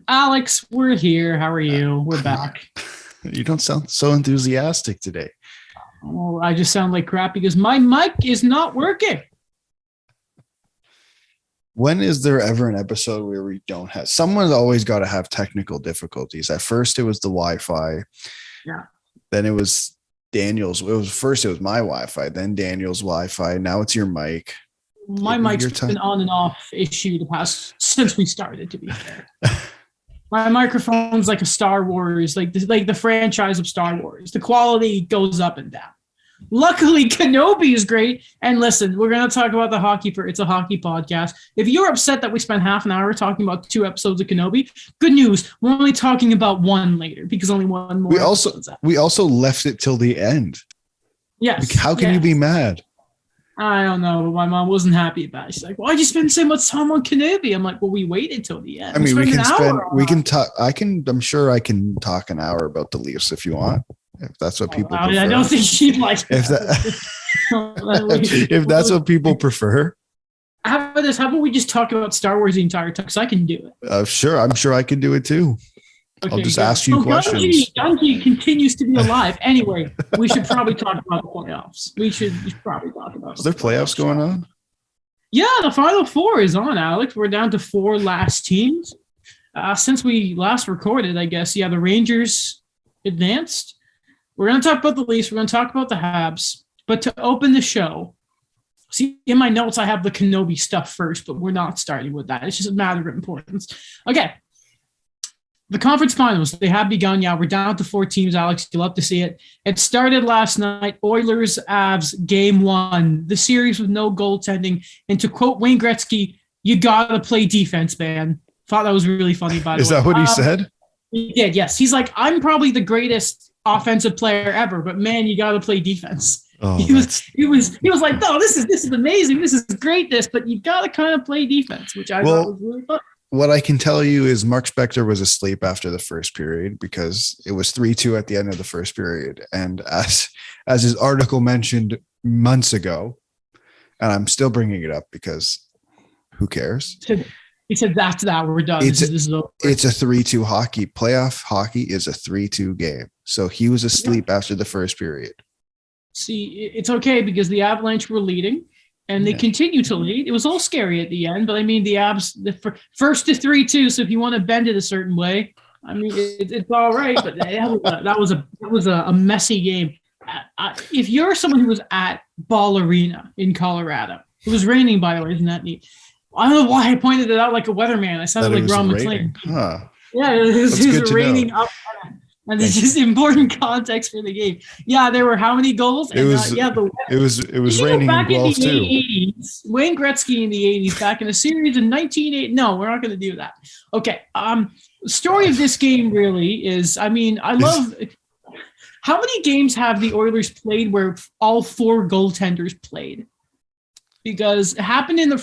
Alex, we're here. How are you? We're back. You don't sound so enthusiastic today. Oh, I just sound like crap because my mic is not working. When is there ever an episode where we don't have? Someone's always got to have technical difficulties. At first, it was the Wi-Fi. Yeah. Then it was Daniel's. It was my Wi-Fi. Then Daniel's Wi-Fi. Now it's your mic. My mic's been on and off issue the past since we started. To be fair, my microphone's like a Star Wars, like the franchise of Star Wars. The quality goes up and down. Luckily, Kenobi is great. And listen, we're going to talk about the hockey for It's a Hockey Podcast. If you're upset that we spent half an hour talking about 2 episodes of Kenobi, good news. We're only talking about 1 later because only 1 more. We also left it till the end. Yes. How can you be mad? I don't know, but my mom wasn't happy about it. She's like, "Why'd you spend so much time on Kenobi?" I'm like, "Well, we waited till the end." I mean, I'm sure I can talk an hour about the Leafs if you want. If that's what people prefer. I don't think she'd like if that's what people prefer. How about we just talk about Star Wars the entire time? Because I can do it. Sure. I'm sure I can do it too. Okay, I'll just ask you questions. Gunji continues to be alive. Anyway, we should probably talk about the playoffs. We should probably talk about. Is there playoffs going on? Yeah, the Final Four is on, Alex. We're down to 4 last teams. Since we last recorded, I guess. Yeah, the Rangers advanced. We're going to talk about the Leafs. We're going to talk about the Habs. But to open the show, see, in my notes, I have the Kenobi stuff first, but we're not starting with that. It's just a matter of importance. Okay. The conference finals, they have begun. Yeah, we're down to 4 teams, Alex. You'll love to see it. It started last night. Oilers, Avs, game 1. The series with no goaltending. And to quote Wayne Gretzky, you got to play defense, man. Thought that was really funny, by the way. Is that what he said? He did, yes. He's like, I'm probably the greatest offensive player ever, but man, you got to play defense. Oh, he was like, no, this is amazing. This is greatness, but you got to kind of play defense, which I thought was really fun. What I can tell you is Mark Spector was asleep after the first period because it was 3-2 at the end of the first period. And as his article mentioned months ago, and I'm still bringing it up because who cares? He said, that's that. We're done. It's a 3-2 hockey. Playoff hockey is a 3-2 game. So he was asleep after the first period. See, it's okay because the Avalanche were leading. And they continue to lead. It was all scary at the end, but I mean, the Abs, first to 3-2. So if you want to bend it a certain way, I mean, it's all right. But that was a messy game. If you're someone who was at Ball Arena in Colorado, it was raining, by the way. Isn't that neat? I don't know why I pointed it out like a weatherman. I sounded like Ron McLean. Huh. Yeah, it was raining up. And it's just important context for the game. Yeah, there were how many goals? It was raining back in goals the too. 80s. Wayne Gretzky in the 80s, back in a series in 1980. No, we're not going to do that. Okay. The story of this game really is, I mean, I love how many games have the Oilers played where all 4 goaltenders played? Because it happened in the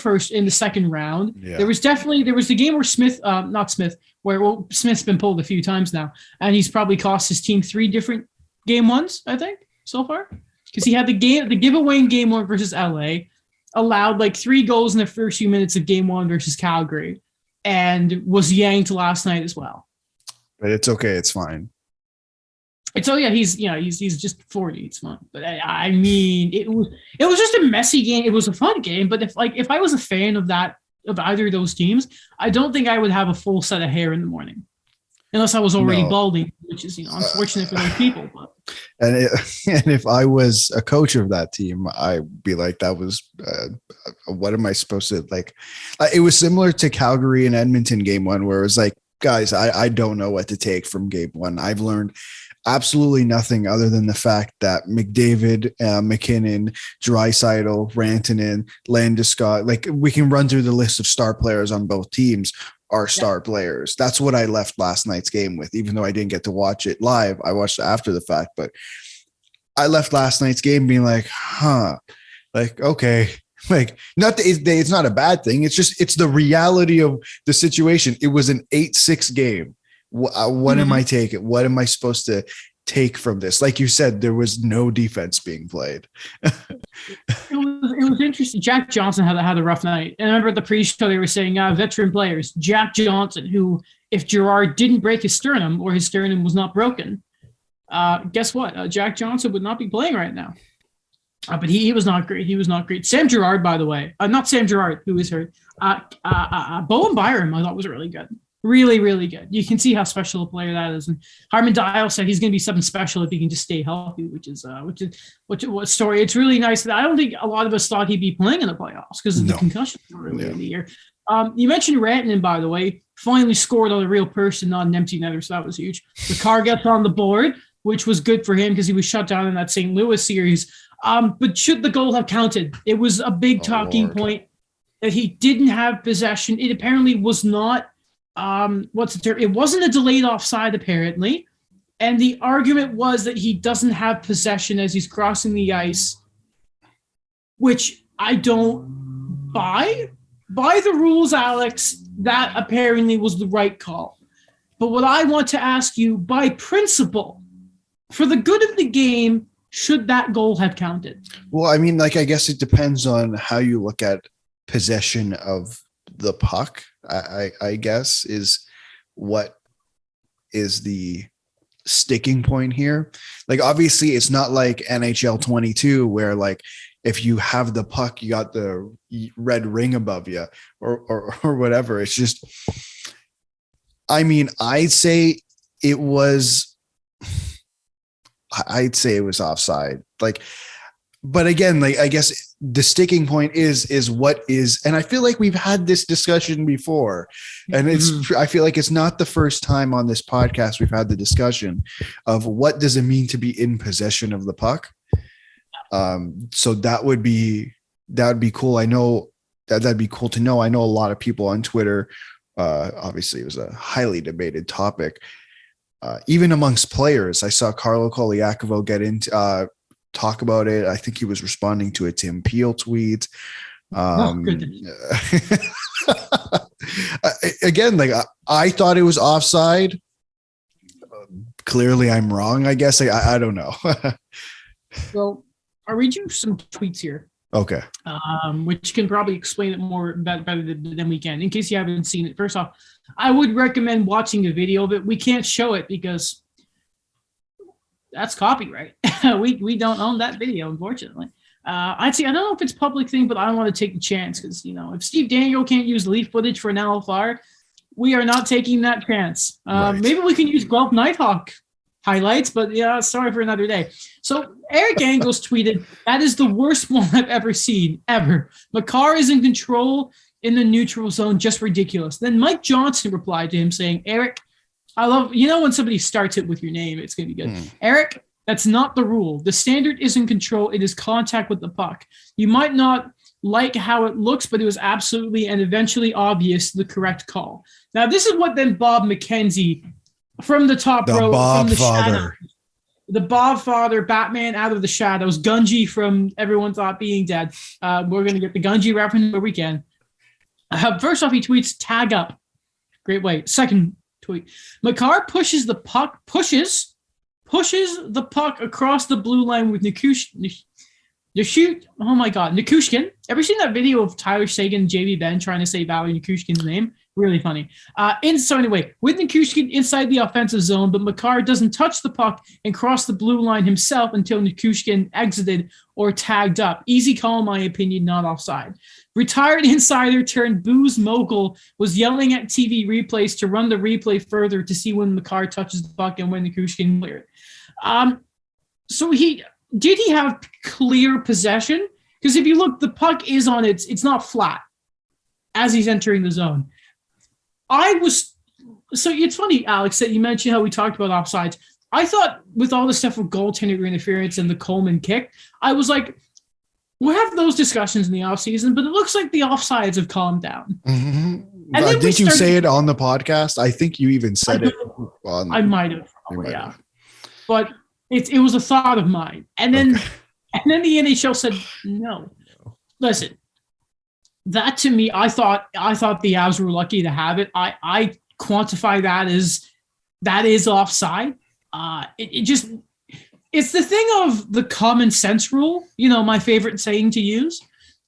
second round. Yeah. There was the game where Smith's been pulled a few times now, and he's probably cost his team 3 different game 1s, I think, so far. Because he had the giveaway in game 1 versus LA, allowed like 3 goals in the first few minutes of game 1 versus Calgary, and was yanked last night as well. But it's okay, it's fine. He's just 40. It's fun, but I mean, it was just a messy game. It was a fun game, but if I was a fan of either of those teams, I don't think I would have a full set of hair in the morning, unless I was already balding, which is unfortunate for those people. But. And if I was a coach of that team, I'd be like, that was what am I supposed to like? It was similar to Calgary and Edmonton game 1, where it was like, guys, I don't know what to take from game 1. I've learned absolutely nothing other than the fact that McDavid, McKinnon, Draisaitl, Rantanen, Landeskog, like we can run through the list of star players on both teams are star players. That's what I left last night's game with, even though I didn't get to watch it live. I watched it after the fact, but I left last night's game being like, like, okay. Like, it's not a bad thing. It's the reality of the situation. It was an 8-6 game. What am I taking? What am I supposed to take from this? Like you said, there was no defense being played. It was interesting. Jack Johnson had a rough night. And I remember at the pre-show they were saying veteran players. Jack Johnson, who if Gerard didn't break his sternum or his sternum was not broken, guess what? Jack Johnson would not be playing right now. But he was not great. He was not great. Sam Gerard, by the way, not Sam Gerard, who is hurt. Bowen Byram, I thought was really good. Really, really good. You can see how special a player that is. And Harman Dial said he's going to be something special if he can just stay healthy, which is what story. It's really nice that I don't think a lot of us thought he'd be playing in the playoffs because of the concussion earlier in the year. You mentioned Rantanen, by the way, finally scored on a real person, not an empty netter, so that was huge. Makar gets on the board, which was good for him because he was shut down in that St. Louis series. But should the goal have counted? It was a big talking point that he didn't have possession. It apparently was not, what's the term? It wasn't a delayed offside, apparently. And the argument was that he doesn't have possession as he's crossing the ice, which I don't buy. By the rules, Alex, that apparently was the right call. But what I want to ask you, by principle, for the good of the game, should that goal have counted? Well, I mean, I guess it depends on how you look at possession of the puck, I guess, is what is the sticking point here. Obviously, it's not like NHL 22 where, if you have the puck, you got the red ring above you or whatever. It's just, I mean, I'd say it was offside. But again, I guess the sticking point is what is, and I feel like we've had this discussion before, and I feel like it's not the first time on this podcast we've had the discussion of what does it mean to be in possession of the puck. So that would be cool. I know that'd be cool to know. I know a lot of people on Twitter, obviously it was a highly debated topic. Even amongst players, I saw Carlo Koliakovo get into talk about it. I think he was responding to a Tim Peel tweet. Again, I thought it was offside. Clearly, I'm wrong. I guess I don't know. Well, I'll read you some tweets here. Okay. Which can probably explain it more better than we can. In case you haven't seen it, first off, I would recommend watching a video of it. We can't show it because that's copyright. we don't own that video, unfortunately. I don't know if it's a public thing, but I don't want to take the chance because, if Steve Daniel can't use Leaf footage for an LFR, we are not taking that chance. Right. Maybe we can use Guelph Nighthawk highlights, but sorry for another day. So Eric Angles tweeted, "That is the worst one I've ever seen, ever. Makar is in control in the neutral zone, just ridiculous." Then Mike Johnson replied to him saying, "Eric, I love, when somebody starts it with your name, it's going to be good. Eric, that's not the rule. The standard isn't control. It is contact with the puck. You might not like how it looks, but it was absolutely and eventually obvious the correct call." Now, this is what then Bob McKenzie from the top row, from the shadows, the Bob Father, Batman out of the shadows, Gungy from Everyone Thought Being Dead. We're going to get the Gungy reference where we can. First off, he tweets, "Tag up." Great way. Second tweet, Makar pushes the puck across the blue line with Nikushkin. Ever seen that video of Tyler Sagan and JV Ben trying to say Valery Nikushkin's name? Really funny. So anyway, with Nikushkin inside the offensive zone, but Makar doesn't touch the puck and cross the blue line himself until Nikushkin exited or tagged up. Easy call, in my opinion, not offside. Retired insider turned booze mogul was yelling at TV replays to run the replay further to see when Makar touches the puck and when Nikushkin cleared. So did he have clear possession? Because if you look, the puck is on it's not flat as he's entering the zone. So it's funny, Alex, that you mentioned how we talked about offsides. I thought with all the stuff with goaltender interference and the Coleman kick, I was like, we'll have those discussions in the offseason, but it looks like the offsides have calmed down. Mm-hmm. And then did you say it on the podcast? I think you even said it. I might have. Yeah. But it was a thought of mine. And then the NHL said, no. Listen, that to me, I thought the Avs were lucky to have it. I quantify that is offside. It's the thing of the common sense rule. My favorite saying to use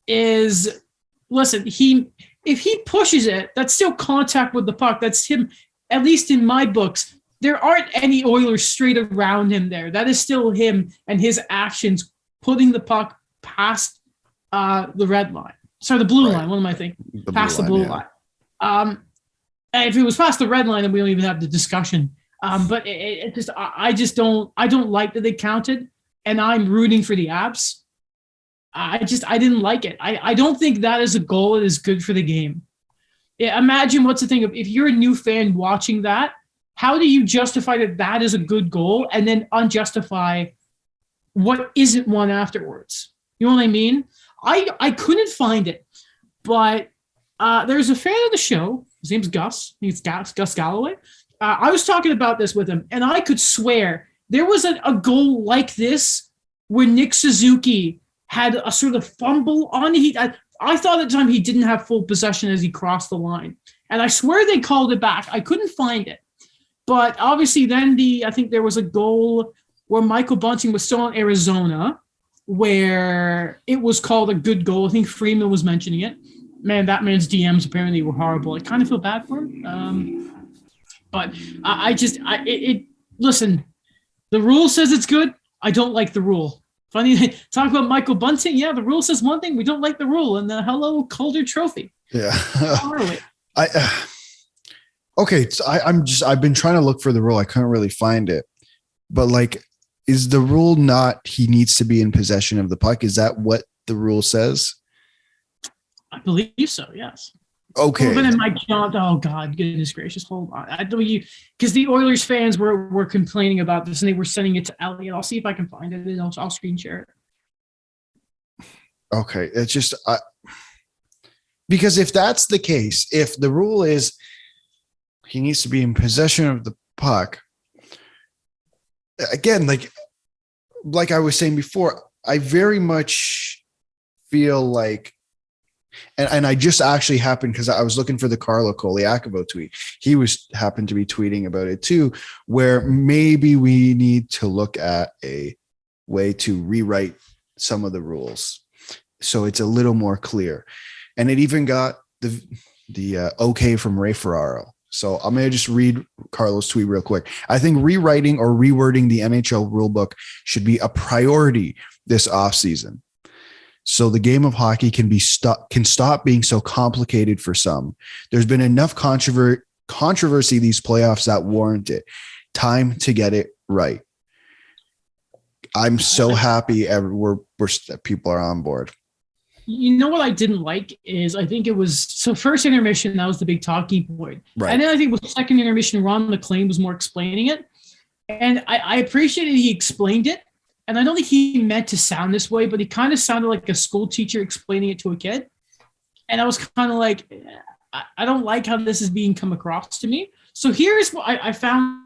is, listen, if he pushes it, that's still contact with the puck. That's him at least in my books, there aren't any Oilers straight around him there. That is still him and his actions putting the puck past the red line. Sorry, the blue line. What am I thinking? Past the blue line. If it was past the red line, then we don't even have the discussion. But it just, I don't like that they counted, and I'm rooting for the Abs. I didn't like it. I don't think that is a goal that is good for the game. Imagine what's the thing of if you're a new fan watching that, how do you justify that is a good goal and then unjustify what isn't one afterwards? You know what I mean? I couldn't find it, but there's a fan of the show. His name's Gus. I think it's Gus Galloway. I was talking about this with him, and I could swear there was a goal like this where Nick Suzuki had a sort of fumble on. I thought at the time he didn't have full possession as he crossed the line, and I swear they called it back. I couldn't find it, but obviously then I think there was a goal where Michael Bunting was still in Arizona, where it was called a good goal. I think Freeman was mentioning it. Man, that man's DMs apparently were horrible. I kind of feel bad for him. But listen, the rule says it's good. I don't like the rule. Funny, talk about Michael Bunting. Yeah, the rule says one thing. We don't like the rule. And hello, Calder Trophy. Yeah. Okay. So I've been trying to look for the rule. I couldn't really find it. But like, is the rule not he needs to be in possession of the puck? Is that what the rule says? I believe so. Yes. Okay. Well, then oh God, goodness gracious, hold on. I don't because the Oilers fans were complaining about this and they were sending it to Elliot. I'll see if I can find it and I'll screen share it. Okay, it's just because if that's the case, if the rule is he needs to be in possession of the puck, again, like I was saying before, I very much feel like. And I just actually happened because I was looking for the Carlo Koliakovo tweet. He happened to be tweeting about it too, where maybe we need to look at a way to rewrite some of the rules so it's a little more clear. And it even got the okay from Ray Ferraro. So I'm going to just read Carlo's tweet real quick. I think rewriting or rewording the NHL rulebook should be a priority this offseason, so the game of hockey can stop being so complicated for some. There's been enough controversy these playoffs that warrant it. Time to get it right. I'm so happy people are on board. You know what I didn't like is I think it was first intermission, that was the big talking point. Right. And then I think with second intermission, Ron McLean was more explaining it. And I appreciated he explained it. And I don't think he meant to sound this way, but he kind of sounded like a school teacher explaining it to a kid. And I was kind of like, I don't like how this is being come across to me. So here's what I found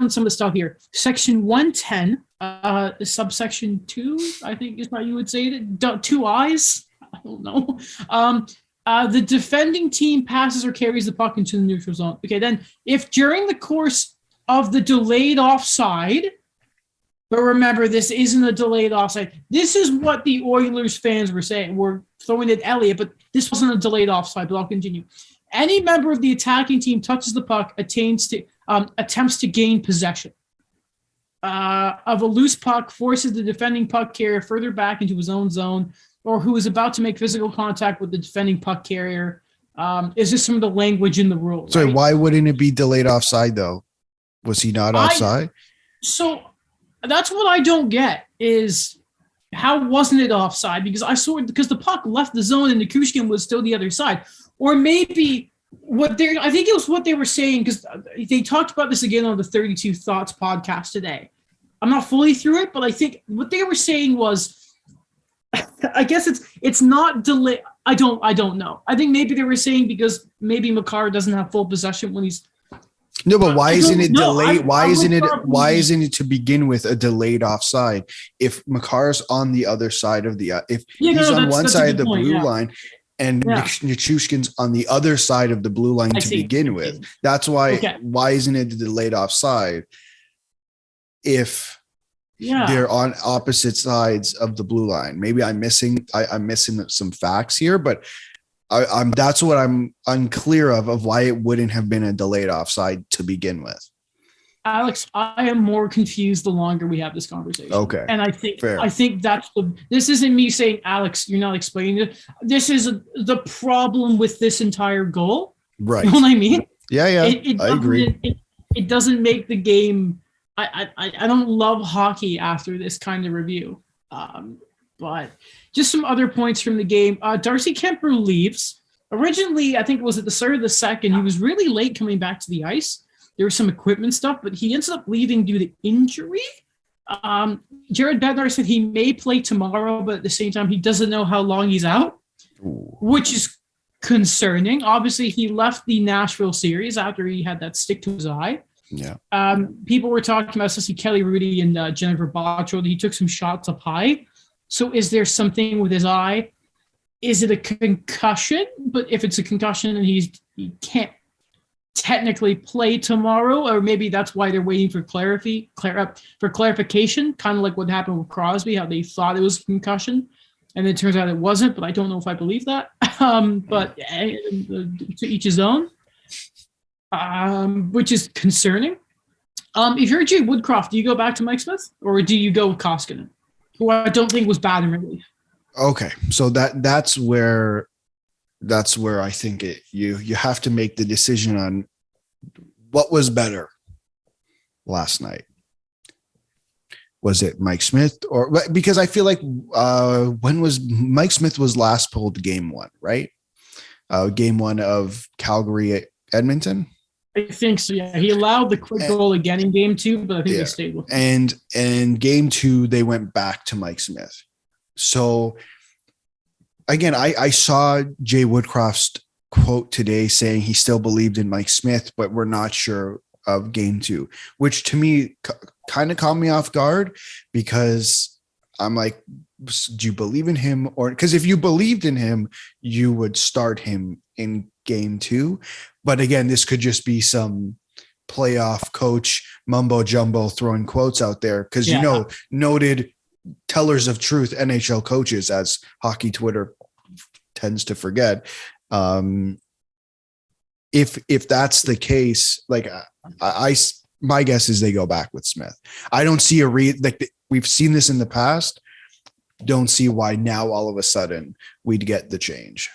some of the stuff here. Section 110, subsection 2, I think is how you would say it. 2 eyes. I don't know. The defending team passes or carries the puck into the neutral zone. Okay, then if during the course of the delayed offside, but remember, this isn't a delayed offside. This is what the Oilers fans were saying. We're throwing at Elliott, but this wasn't a delayed offside, but I'll continue. Any member of the attacking team touches the puck, attempts to gain possession of a loose puck, forces the defending puck carrier further back into his own zone, or who is about to make physical contact with the defending puck carrier. Is this some of the language in the rule? So right? Why wouldn't it be delayed offside, though? Was he not offside? That's what I don't get is how wasn't it offside? Because because the puck left the zone and Nikushkin was still the other side. Or maybe I think it was what they were saying, because they talked about this again on the 32 Thoughts podcast today. I'm not fully through it, but I think what they were saying was, I guess it's not delay. I don't know. I think maybe they were saying because maybe Makar doesn't have full possession when he's. No, but why isn't it delayed? Why isn't it to begin with a delayed offside? If Makar's on the other side of he's on one side of the blue line and Nichushkin's on the other side of the blue line to begin with, that's why. Okay. Why isn't it a delayed offside if they're on opposite sides of the blue line? Maybe I'm missing some facts here, but I'm that's what I'm unclear of why it wouldn't have been a delayed offside to begin with. Alex, I am more confused the longer we have this conversation. Okay. And Fair. I think this isn't me saying, Alex, you're not explaining it. This is the problem with this entire goal. Right. You know what I mean? Yeah. I agree. It doesn't make the game. I don't love hockey after this kind of review. But just some other points from the game. Darcy Kemper leaves. Originally, I think it was at the start of the second. He was really late coming back to the ice. There was some equipment stuff, but he ends up leaving due to injury. Jared Bednar said he may play tomorrow, but at the same time, he doesn't know how long he's out, which is concerning. Obviously, he left the Nashville series after he had that stick to his eye. Yeah. People were talking about, especially Kelly Rudy and Jennifer Bottrell. He took some shots up high. So is there something with his eye? Is it a concussion? But if it's a concussion and he can't technically play tomorrow, or maybe that's why they're waiting for clarification, kind of like what happened with Crosby, how they thought it was a concussion, and it turns out it wasn't. But I don't know if I believe that. But to each his own, which is concerning. If you're Jay Woodcroft, do you go back to Mike Smith, or do you go with Koskinen, who I don't think was bad in relief? Okay, so that's where I think you have to make the decision on what was better last night. Was it Mike Smith, or because I feel like when was Mike Smith was last pulled game one, right? Game one of Calgary at Edmonton. I think so. Yeah, he allowed the quick goal again in game two, but I think they stayed with him. And game two they went back to Mike Smith. So again, I saw Jay Woodcroft's quote today saying he still believed in Mike Smith, but we're not sure of game two, which to me kind of caught me off guard, because I'm like, do you believe in him? Or because if you believed in him, you would start him in game two. But again, this could just be some playoff coach mumbo jumbo throwing quotes out there, because noted tellers of truth NHL coaches, as hockey Twitter tends to forget. If that's the case, like my guess is they go back with Smith. I don't see we've seen this in the past. Don't see why now all of a sudden we'd get the change.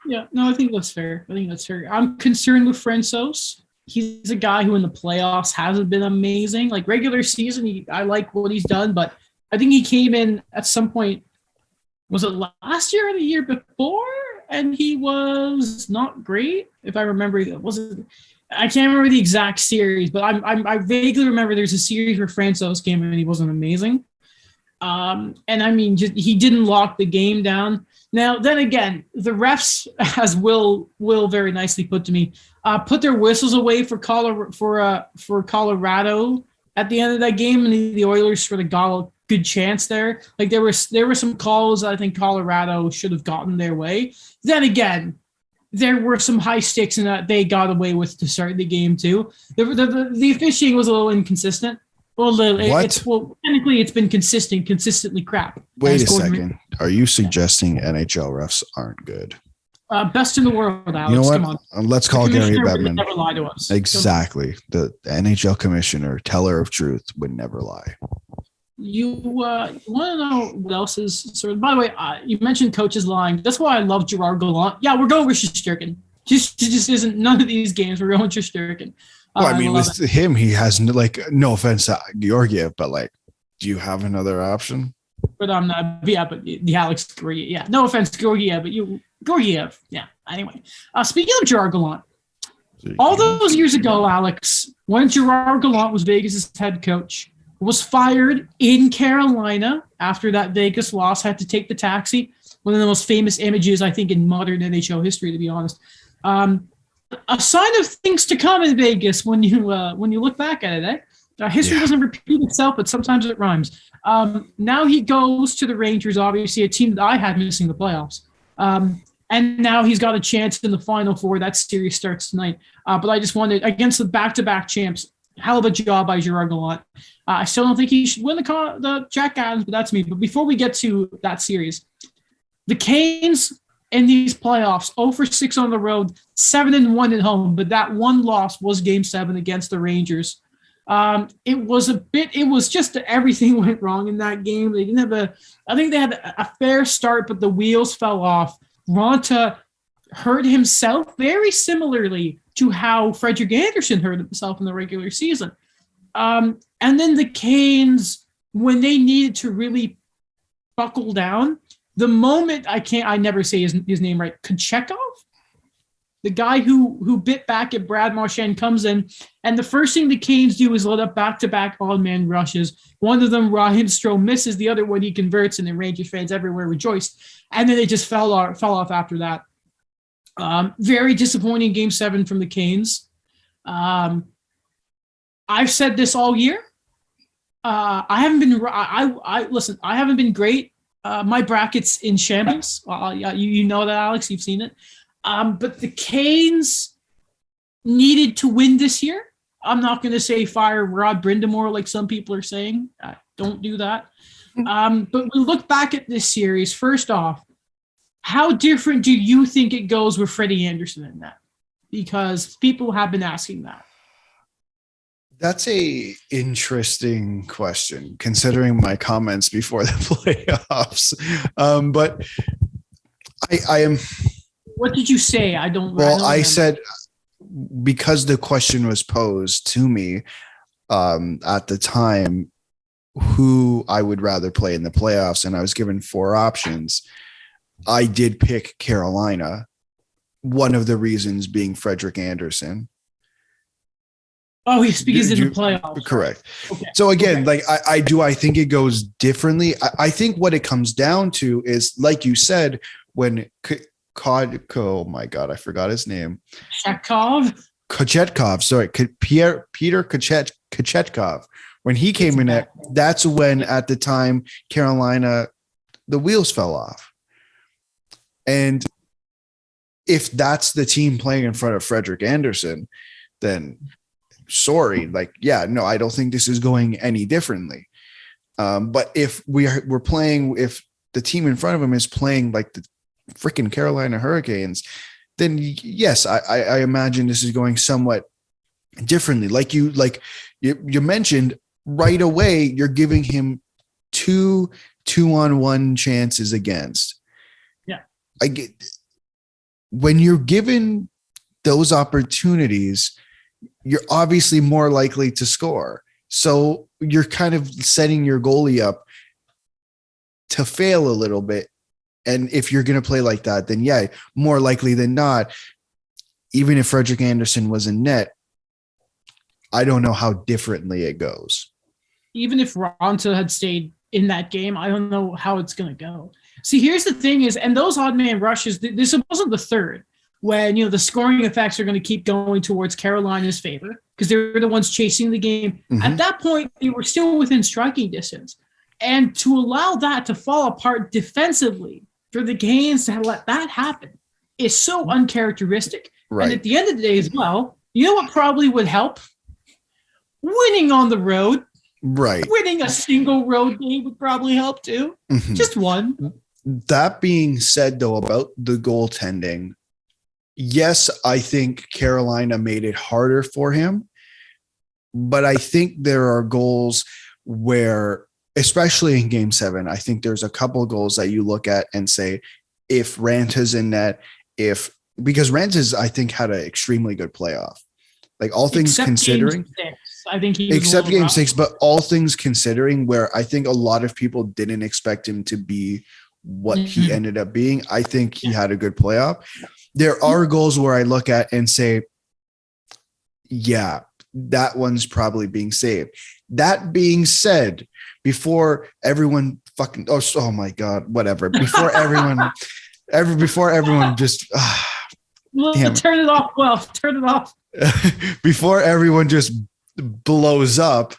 Yeah, no, I think that's fair. I'm concerned with Francouz. He's a guy who in the playoffs hasn't been amazing. Like regular season, I like what he's done, but I think he came in at some point, was it last year or the year before? And he was not great, if I remember. I can't remember the exact series, but I vaguely remember there's a series where Francouz came in and he wasn't amazing. And I mean, he didn't lock the game down. Now, then again, the refs, as Will very nicely put to me, put their whistles away for Colorado at the end of that game, and the Oilers sort of got a good chance there. Like there were some calls I think Colorado should have gotten their way. Then again, there were some high sticks in that they got away with to start the game too. The officiating was a little inconsistent. Technically it's been consistently crap. Wait a second. Are you suggesting NHL refs aren't good? Best in the world, Alex. You know what? Come on. Let's call Gary Bettman. Never lie to us. Exactly. The NHL commissioner, teller of truth, would never lie. You want to know what else is sort of? By the way, you mentioned coaches lying. That's why I love Gerard Gallant. Yeah, we're going with Shesterkin. Just isn't none of these games. We're going Shesterkin. Well, I mean, with him, he has no offense to Georgiev, but like, do you have another option? But I'm not. Yeah, but the Alex Georgiev. Yeah, no offense to Georgiev, but Georgiev. Yeah. Anyway, speaking of Gerard Gallant, all those years ago, Alex, when Gerard Gallant was Vegas' head coach, was fired in Carolina after that Vegas loss, had to take the taxi. One of the most famous images, I think, in modern NHL history, to be honest. A sign of things to come in Vegas when you look back at it. History doesn't repeat itself, but sometimes it rhymes. Now he goes to the Rangers, obviously a team that I had missing the playoffs. And now he's got a chance in the Final Four. That series starts tonight. But I just wanted, against the back-to-back champs, hell of a job by Gerard Gallant. I still don't think he should win the Jack Adams, but that's me. But before we get to that series, the Canes in these playoffs. 0 for 6 on the road, 7-1 at home. But that one loss was Game 7 against the Rangers. It was just everything went wrong in that game. They didn't have I think they had a fair start, but the wheels fell off. Ronta hurt himself very similarly to how Frederik Andersen hurt himself in the regular season. And then the Canes, when they needed to really buckle down, the moment I never say his name right, Kochetkov, the guy who bit back at Brad Marchand comes in, and the first thing the Canes do is let up back-to-back odd-man rushes. One of them, Raheem Strome, misses. The other one he converts, and the Rangers fans everywhere rejoiced. And then they just fell off after that. Very disappointing Game 7 from the Canes. I've said this all year. I haven't been. Listen. I haven't been great. My bracket's in shambles. You know that, Alex. You've seen it. But the Canes needed to win this year. I'm not going to say fire Rod Brindamore like some people are saying. Don't do that. But we look back at this series. First off, how different do you think it goes with Freddie Andersen in that? Because people have been asking that. That's a interesting question, considering my comments before the playoffs. But I am. What did you say? I don't. Well, I said because the question was posed to me at the time, who I would rather play in the playoffs, and I was given 4 options. I did pick Carolina. One of the reasons being Frederik Andersen. Oh, yes, because in the playoffs. Correct. Okay. So again, like I think it goes differently. I think what it comes down to is, like you said, when oh my God, I forgot his name. Kochetkov. Sorry, Peter Kochetkov. When he came in, that's when at the time Carolina, the wheels fell off. And if that's the team playing in front of Frederik Andersen, then sorry, like, yeah, no, I don't think this is going any differently. But if we're playing, if the team in front of him is playing like the freaking Carolina Hurricanes, then yes, I imagine this is going somewhat differently. Like you mentioned right away, you're giving him 2 2-on-1 chances against. Yeah. I get when you're given those opportunities, you're obviously more likely to score. So you're kind of setting your goalie up to fail a little bit. And if you're going to play like that, then yeah, more likely than not, even if Frederik Andersen was in net, I don't know how differently it goes. Even if Ronta had stayed in that game, I don't know how it's going to go. See, here's the thing is, and those odd man rushes, this wasn't the third, when, the scoring effects are going to keep going towards Carolina's favor because they're the ones chasing the game. Mm-hmm. At that point, they were still within striking distance. And to allow that to fall apart defensively for the Canes to let that happen is so uncharacteristic. Right. And at the end of the day as well, you know what probably would help? Winning on the road. Right. Winning a single road game would probably help too. Mm-hmm. Just one. That being said, though, about the goaltending, yes, I think Carolina made it harder for him, but I think there are goals where, especially in Game 7, I think there's a couple of goals that you look at and say, if Ranta's in net, because Ranta's, I think, had an extremely good playoff. Like all things considering, I think he except Game 6, but all things considering, where I think a lot of people didn't expect him to be what he ended up being, I think he had a good playoff. There are goals where I look at and say, yeah, that one's probably being saved. That being said, before everyone fucking, oh my God, whatever. Before everyone just, damn. Turn it off. Well, turn it off. Before everyone just blows up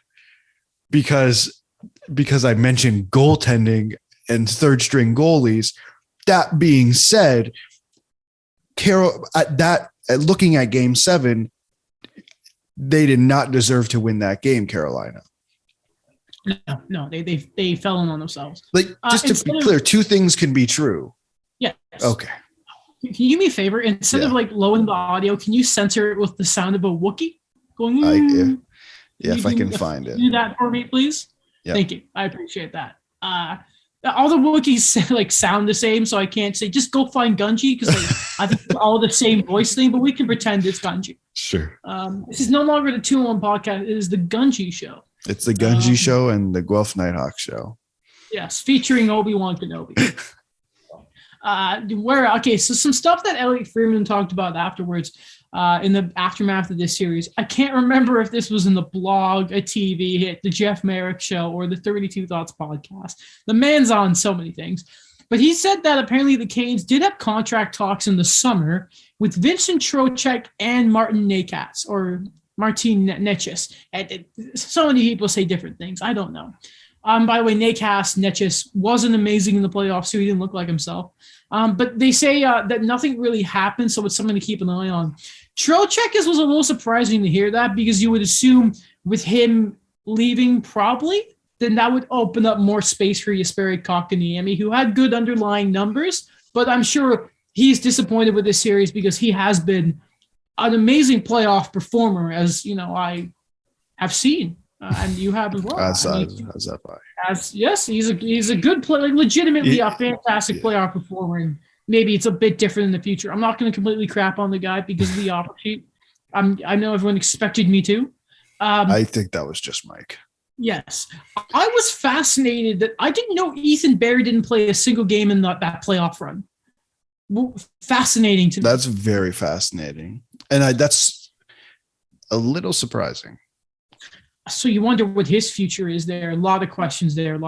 because I mentioned goaltending and third string goalies. That being said, looking at Game 7, they did not deserve to win that game, Carolina. No, they fell in on themselves. Like, just to be clear, 2 things can be true. Yes. Okay. Can you do me a favor? Instead of like lowering the audio, can you censor it with the sound of a Wookiee going? If I can find it. Do that for me, please. Yep. Thank you. I appreciate that. All the Wookiees like sound the same, so I can't say just go find Gunji because I think it's all the same voice thing, but we can pretend it's Gunji. Sure. This is no longer the 2-1 podcast. It is the Gunji show. It's the Gunji show and the Guelph Nighthawk show. Yes, featuring Obi-Wan Kenobi. So some stuff that Elliot Freeman talked about afterwards in the aftermath of this series. I can't remember if this was in the blog, a TV hit, the Jeff Merrick show, or the 32 Thoughts podcast. The man's on so many things. But he said that apparently the Canes did have contract talks in the summer with Vincent Trocheck and Martin Necas, or Martin Necas. And so many people say different things. I don't know. By the way, Necas wasn't amazing in the playoffs, so he didn't look like himself. But they say that nothing really happened, so it's something to keep an eye on. Trocheck was a little surprising to hear that because you would assume with him leaving probably, then that would open up more space for Jesperi Kotkaniemi, who had good underlying numbers, but I'm sure he's disappointed with this series because he has been an amazing playoff performer, as you know, I have seen. And you have as well. Yes, he's a good player, like legitimately a fantastic playoff performer. And maybe it's a bit different in the future. I'm not going to completely crap on the guy because of the offer sheet. I know everyone expected me to. I think that was just Mike. Yes, I was fascinated that I didn't know Ethan Berry didn't play a single game in that playoff run. Fascinating to me. That's very fascinating, and that's a little surprising. So you wonder what his future is there. A lot of questions there.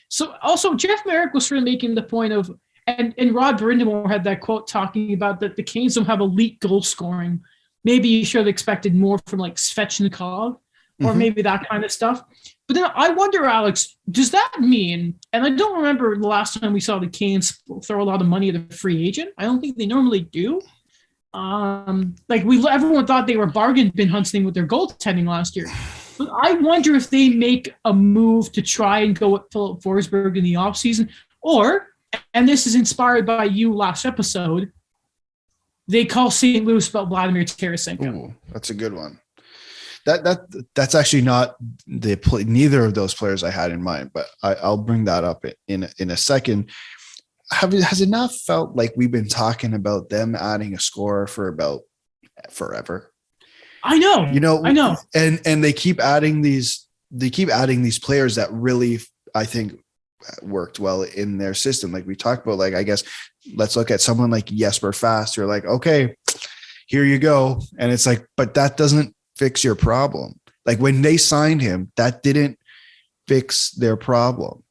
So also Jeff Merrick was sort of making the point of, and Rod Brindamore had that quote talking about that the Canes don't have elite goal scoring. Maybe you should have expected more from like Svechnikov or maybe that kind of stuff. But then I wonder, Alex, does that mean, and I don't remember the last time we saw the Canes throw a lot of money at a free agent. I don't think they normally do. Everyone thought they were bargain bin hunting with their goaltending last year. But I wonder if they make a move to try and go with Philip Forsberg in the offseason, or, and this is inspired by you last episode, they call St. Louis about Vladimir Tarasenko. Ooh, that's a good one. That's actually not neither of those players I had in mind, but I'll bring that up in a second. Has it not felt like we've been talking about them adding a scorer for about forever? I know. I know. And they keep adding these players that really, I think, worked well in their system. Like we talked about, like, I guess let's look at someone like Jesper Fast. You're like, okay, here you go. And it's like, but that doesn't fix your problem. Like when they signed him, that didn't fix their problem.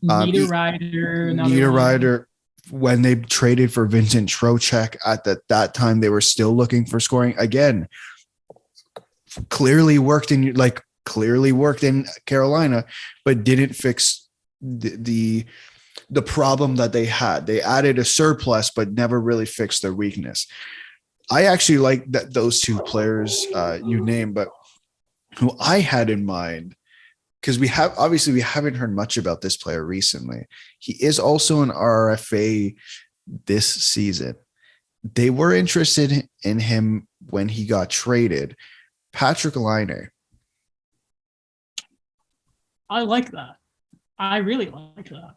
Niederreiter. When they traded for Vincent Trocheck at that time, they were still looking for scoring again. Clearly worked in Carolina, but didn't fix the problem that they had. They added a surplus, but never really fixed their weakness. I actually like those two players you named, but who I had in mind, because we haven't heard much about this player recently. He is also an RFA this season. They were interested in him when he got traded. Patrick Laine. I like that. I really like that.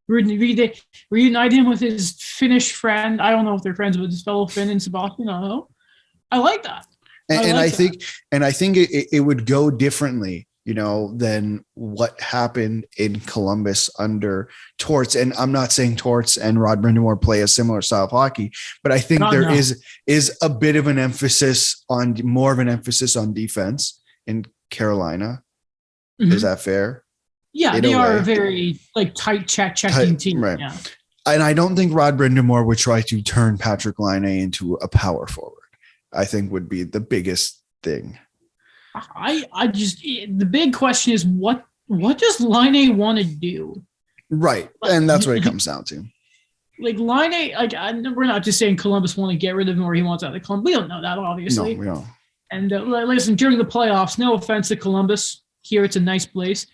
Reunite him with his Finnish friend. I don't know if they're friends with his fellow Finn in Sebastian. I don't know. I like that. I think it would go differently, than what happened in Columbus under Torts. And I'm not saying Torts and Rod Brindamore play a similar style of hockey, but I think is a bit of an emphasis on defense in Carolina. Mm-hmm. Is that fair? Yeah, they are a very tight checking team. Right. Yeah. And I don't think Rod Brindamore would try to turn Patrick Laine into a power forward. I think would be the biggest thing. The big question is what does Laine want to do? Right. And that's what it comes down to. Like Laine, we're not just saying Columbus want to get rid of him or he wants out of Columbus. We don't know that, obviously. No, we don't. And listen, during the playoffs, no offense to Columbus. Here it's a nice place.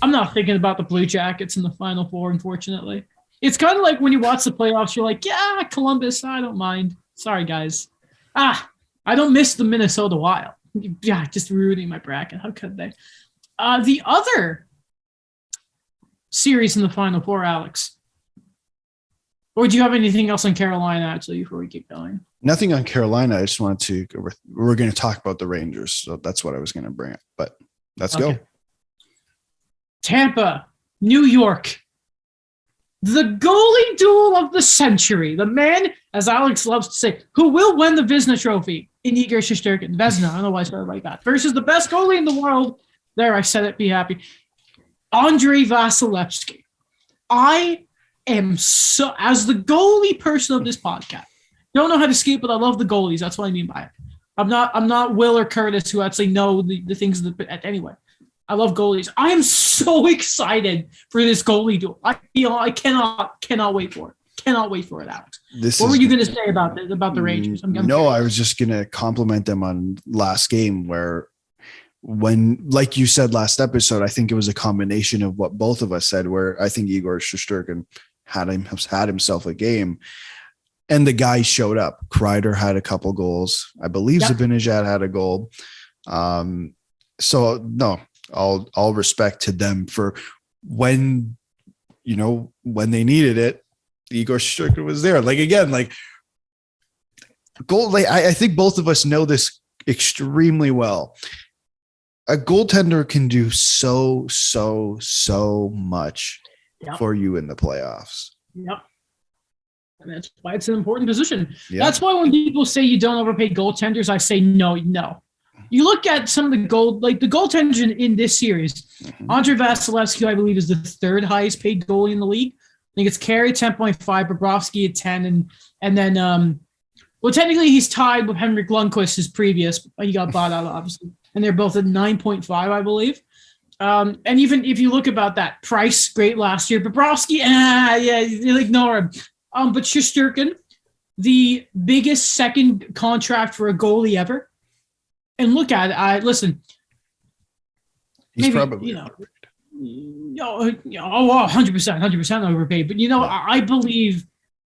I'm not thinking about the Blue Jackets in the Final Four, unfortunately. It's kind of like when you watch the playoffs, you're like, yeah, Columbus, I don't mind. Sorry, guys. I don't miss the Minnesota Wild. Yeah, just ruining my bracket. How could they? The other series in the Final Four, Alex. Or do you have anything else on Carolina, actually, before we keep going? Nothing on Carolina. I just wanted to, we're going to talk about the Rangers. So that's what I was going to bring up, but let's go. Tampa, New York. The goalie duel of the century. The man, as Alex loves to say, who will win the Vezina Trophy in Igor Shesterkin. Vezina, I don't know why I said it like that. Versus the best goalie in the world. There, I said it, be happy. Andrei Vasilevsky. I am so, as the goalie person of this podcast, don't know how to skate, but I love the goalies. That's what I mean by it. I'm not Will or Curtis who actually know the things anyway. I love goalies. I am so excited for this goalie duel. I cannot wait for it. Cannot wait for it, Alex. What were you going to say about the Rangers? I was just going to compliment them on last game where when, like you said last episode, I think it was a combination of what both of us said, where I think Igor Shesterkin had himself a game. And the guy showed up. Kreider had a couple goals. I believe Zibanejad had a goal. So no, all respect to them for when they needed it. Igor Shesterkin was there. Like again, like goal. Like I think both of us know this extremely well. A goaltender can do so much for you in the playoffs. Yep. And that's why it's an important position. Yep. That's why when people say you don't overpay goaltenders, I say no. You look at some of the goaltenders in this series. Mm-hmm. Andrei Vasilevsky, I believe, is the third highest paid goalie in the league. I think it's Carey at 10.5, Bobrovsky at 10, and then technically he's tied with Henrik Lundqvist, his previous, but he got bought out obviously, and they're both at 9.5, I believe. And even if you look about that, Price great last year, Bobrovsky, you'll ignore him. But Shesterkin, the biggest second contract for a goalie ever. And look at it. Listen, he's maybe, probably 100% overpaid. But I believe,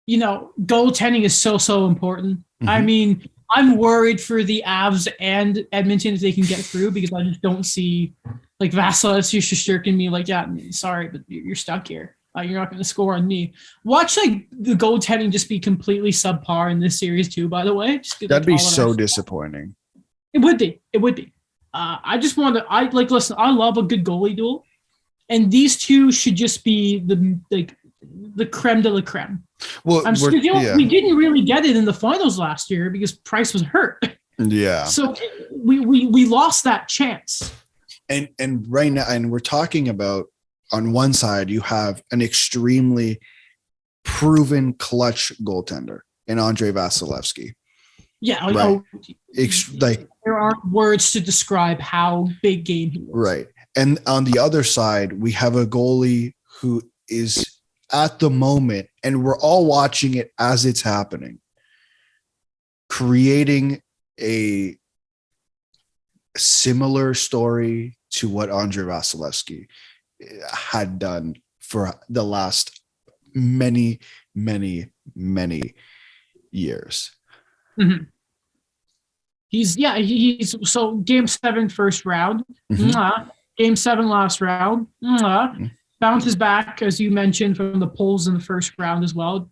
goaltending is so important. Mm-hmm. I mean, I'm worried for the Avs and Edmonton if they can get through, because I just don't see like Vasilevsky, Shesterkin me like, yeah, sorry, but you're stuck here. You're not going to score on me. Watch like the goaltending just be completely subpar in this series too. By the way, that'd be so disappointing. It would be. Listen, I love a good goalie duel, and these two should just be the creme de la creme. Well, we didn't really get it in the finals last year because Price was hurt. Yeah. So we lost that chance. And right now, and we're talking about, on one side, you have an extremely proven clutch goaltender in Andrei Vasilevsky. Yeah, right. There aren't words to describe how big game he was. Right. And on the other side, we have a goalie who is at the moment, and we're all watching it as it's happening, creating a similar story to what Andrei Vasilevsky had done for the last many years. Mm-hmm. He's so game 7 first round, mm-hmm. Game 7 last round, mm-hmm. Bounces back, as you mentioned, from the polls in the first round as well.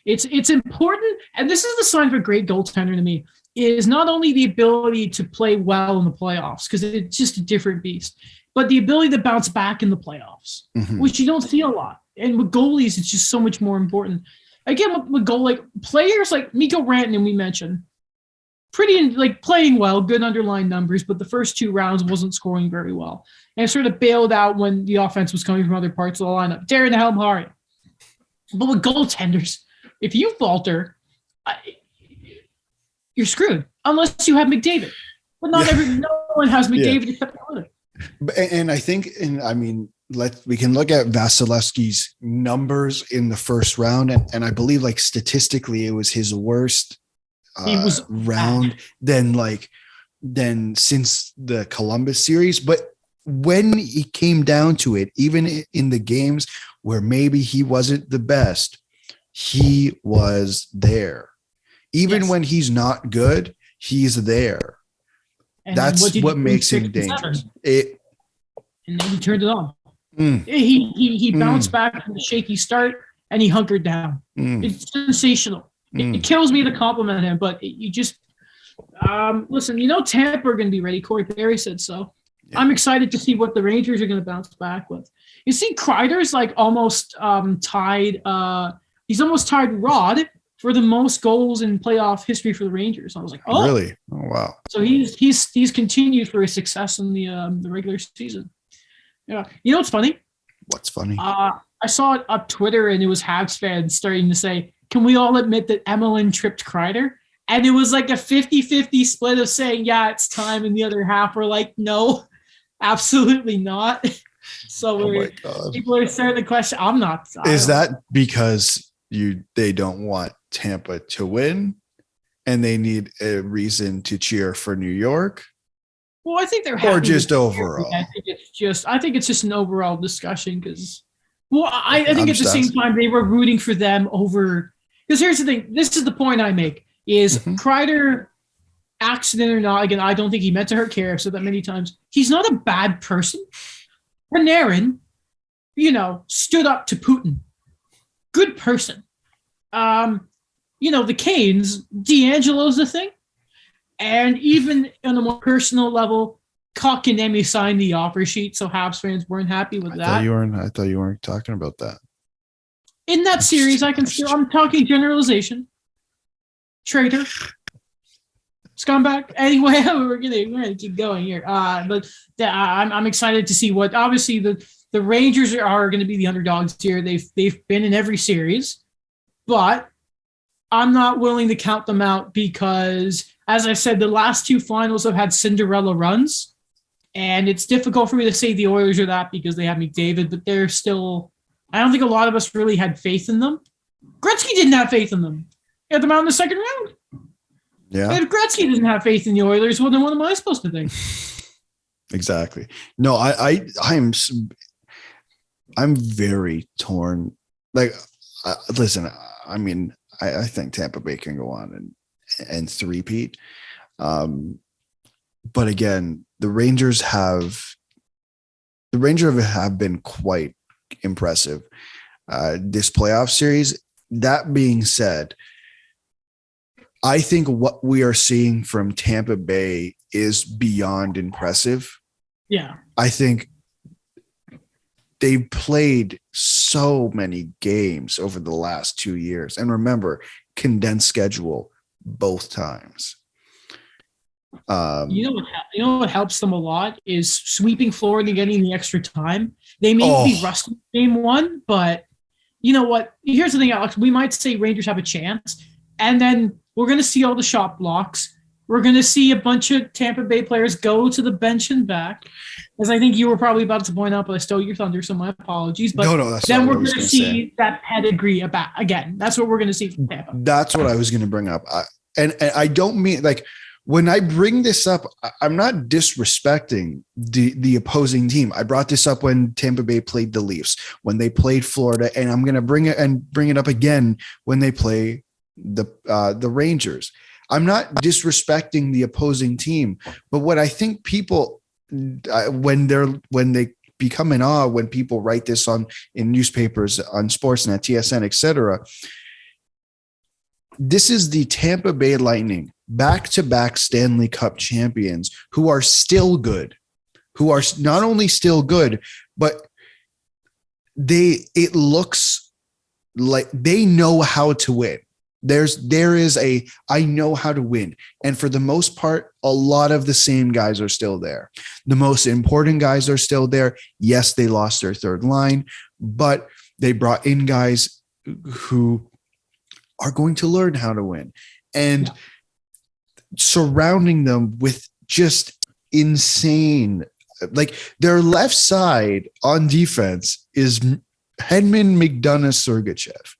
It's important, and this is the sign of a great goaltender to me, is not only the ability to play well in the playoffs, because it's just a different beast, but the ability to bounce back in the playoffs, mm-hmm. which you don't see a lot. And with goalies, it's just so much more important. Again, with players like Mikko Rantanen, we mentioned, playing well, good underlying numbers, but the first 2 rounds wasn't scoring very well. And sort of bailed out when the offense was coming from other parts of the lineup. Darren Helmhari. But with goaltenders, if you falter, you're screwed. Unless you have McDavid. But no one has McDavid except Taylor. And I think, we can look at Vasilevsky's numbers in the first round, and I believe statistically it was his worst round than since the Columbus series. But when it came down to it, even in the games where maybe he wasn't the best, he was there. Even when he's not good, he's there. And that's what makes him dangerous. And then he turned it on. He bounced back from the shaky start and he hunkered down. It's sensational. It kills me to compliment him, but you just listen. Tampa are going to be ready. Corey Perry said so. Yeah. I'm excited to see what the Rangers are going to bounce back with. You see, Kreider's like almost tied. He's almost tied Rod for the most goals in playoff history for the Rangers. I was like, oh, really? Oh, wow. So he's continued for his success in the regular season. Yeah. What's funny? What's funny? I saw it up Twitter, and it was Habs fans starting to say, can we all admit that Emelin tripped Kreider? And it was like a 50-50 split of saying, yeah, it's time. And the other half were like, no, absolutely not. So people are starting to question. I'm not. Is that because they don't want Tampa to win and they need a reason to cheer for New York? Well, I think they're happy. Or just overall. I think it's just an overall discussion because, well, I think at the same time they were rooting for them over. Because here's the thing. This is the point I make: is Kreider, accident or not? Again, I don't think he meant to hurt Care. I've said that many times. He's not a bad person. Panarin, stood up to Putin. Good person. The Canes, D'Angelo's the thing. And even on a more personal level, Kotkaniemi signed the offer sheet, so Habs fans weren't happy with that. I thought you weren't talking about that. In that series, I'm talking generalization. Traitor. Scumbag. Anyway, we're gonna keep going here. But I'm excited to see what. Obviously, the Rangers are going to be the underdogs here. They've been in every series, but I'm not willing to count them out because, as I said, the last two finals have had Cinderella runs, and it's difficult for me to say the Oilers are that because they have McDavid, but they're still. I don't think a lot of us really had faith in them. Gretzky didn't have faith in them. He had them out in the second round. Yeah. If Gretzky doesn't have faith in the Oilers, well, then what am I supposed to think? Exactly. No, I'm very torn. Like, listen, I mean, I think Tampa Bay can go on and three-peat. But again, the Rangers have been quite impressive this playoff series. That being said, I think what we are seeing from Tampa Bay is beyond impressive. Yeah. I think they've played so many games over the last 2 years. And remember, condensed schedule both times. You know what helps them a lot is sweeping Florida and getting the extra time. They may be rusty game one, but you know what? Here's the thing, Alex. We might say Rangers have a chance, and then we're going to see all the shot blocks. We're going to see a bunch of Tampa Bay players go to the bench and back, as I think you were probably about to point out, but I stole your thunder, so my apologies. But then we're going to see that pedigree again. That's what we're going to see from Tampa. That's what I was going to bring up. And I don't mean like when I bring this up, I'm not disrespecting the opposing team. I brought this up when Tampa Bay played the Leafs, when they played Florida, and I'm going to bring it up again when they play the Rangers. I'm not disrespecting the opposing team, but what I think people when they become in awe when people write this in newspapers, on Sportsnet, TSN, etc. This is the Tampa Bay Lightning, back-to-back Stanley Cup champions, who are still good, who are not only still good, but it looks like they know how to win. There is I know how to win. And for the most part, a lot of the same guys are still there. The most important guys are still there. Yes, they lost their third line, but they brought in guys who are going to learn how to win. And surrounding them with just insane, like their left side on defense is Hedman, McDonough, Sergachev.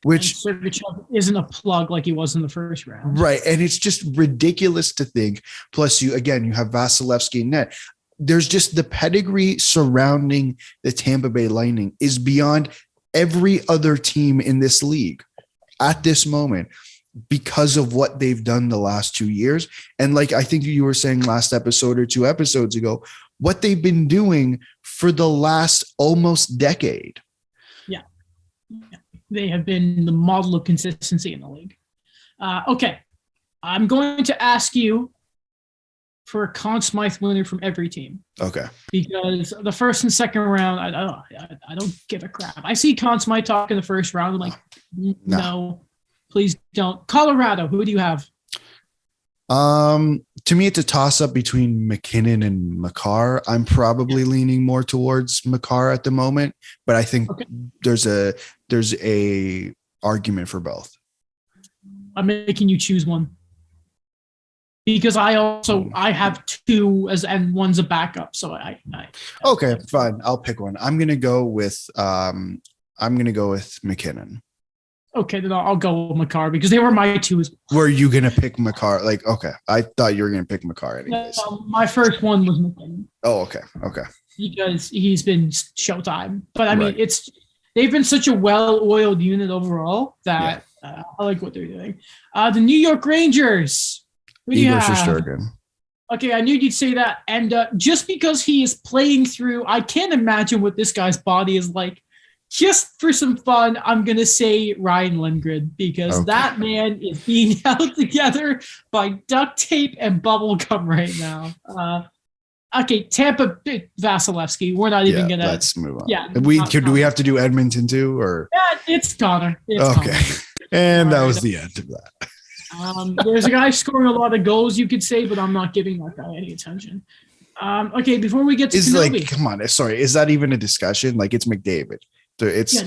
Which Sergachev isn't a plug like he was in the first round. Right. And it's just ridiculous to think. Plus, you have Vasilevsky in net. there's just the pedigree surrounding the Tampa Bay Lightning is beyond every other team in this league at this moment because of what they've done the last 2 years. And like, I think you were saying last episode or 2 episodes ago, what they've been doing for the last almost decade. Yeah. They have been the model of consistency in the league. Okay. I'm going to ask you for a Conn Smythe winner from every team. Okay. Because the first and second round, I don't give a crap. I see Conn Smythe talk in the first round. I'm like, no, please don't. Colorado, who do you have? To me, it's a toss-up between McKinnon and Makar. I'm probably leaning more towards Makar at the moment, but I think there's a argument for both. I'm making you choose one. Because I have 2 and one's a backup. So I okay, fine. I'll pick one. I'm gonna go with McKinnon. Okay, then I'll go with Makar because they were my 2 as well. Were you gonna pick Makar? Like, okay, I thought you were gonna pick Makar anyways. No, my first one was McKinnon. Oh, okay. Because he's been showtime, but I mean, they've been such a well-oiled unit overall that I like what they're doing. The New York Rangers. Igor Shesterkin. Okay, I knew you'd say that. And just because he is playing through, I can't imagine what this guy's body is like. Just for some fun, I'm going to say Ryan Lindgren because that man is being held together by duct tape and bubble gum right now. Okay, Tampa, Vasilevsky. We're not even going to. Let's move on. Yeah. Do we have to do Edmonton too? Or? Yeah, it's Connor. Connor. And that was the end of that. There's a guy scoring a lot of goals, you could say, but I'm not giving that guy any attention. Okay, before we get to Kenobi. Like, come on, sorry, is that even a discussion? Like, it's McDavid. It's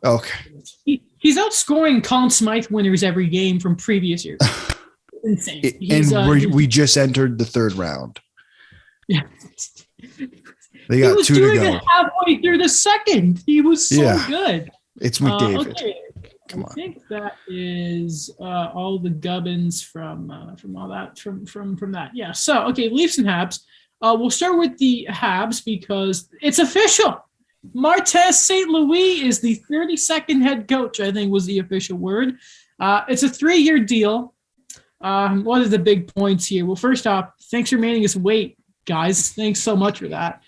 okay. He's outscoring Conn Smythe winners every game from previous years. Insane. We just entered the 3rd round. Yeah. They got 2 to go. He was doing it halfway through the 2nd. He was so good. It's McDavid. Okay. Come on. I think that is all the gubbins from all that from that. Yeah. So Leafs and Habs. We'll start with the Habs because it's official. Martez St. Louis is the 32nd head coach. I think was the official word. It's a 3-year deal. What are the big points here? Well, first off, thanks for manning us wait, guys. Thanks so much for that.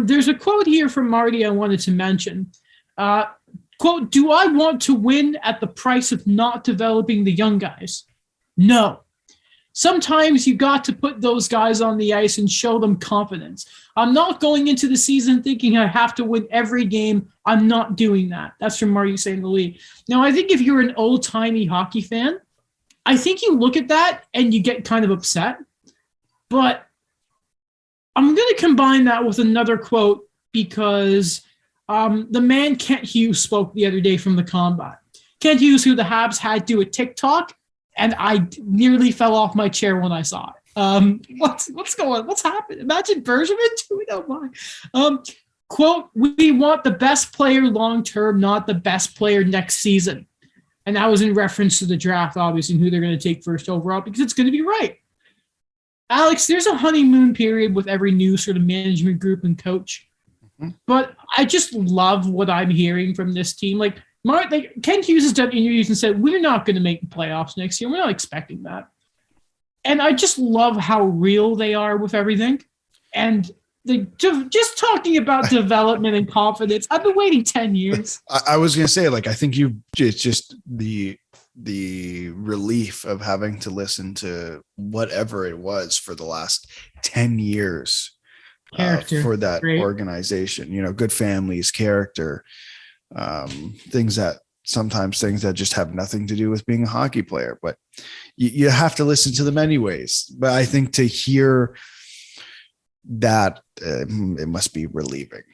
There's a quote here from Marty I wanted to mention. Quote, do I want to win at the price of not developing the young guys? No. Sometimes you got to put those guys on the ice and show them confidence. I'm not going into the season thinking I have to win every game. I'm not doing that. That's from Marty St. Louis. Now, I think if you're an old-timey hockey fan, I think you look at that and you get kind of upset. But I'm going to combine that with another quote because the man Kent Hughes spoke the other day from the Combine. Kent Hughes, who the Habs had do a TikTok, and I nearly fell off my chair when I saw it. What's going on? What's happened? Imagine Bergevin doing that. Quote, we want the best player long-term, not the best player next season. And that was in reference to the draft, obviously, and who they're going to take first overall, because it's going to be right. Alex, there's a honeymoon period with every new sort of management group and coach. But I just love what I'm hearing from this team. Like Ken Hughes has done interviews and said, we're not going to make the playoffs next year. We're not expecting that. And I just love how real they are with everything. And just talking about development and confidence. I've been waiting 10 years. I was going to say, like, I think it's just the relief of having to listen to whatever it was for the last 10 years. For that organization, good families, character, things that just have nothing to do with being a hockey player, but you have to listen to them anyways. But I think to hear that, it must be relieving.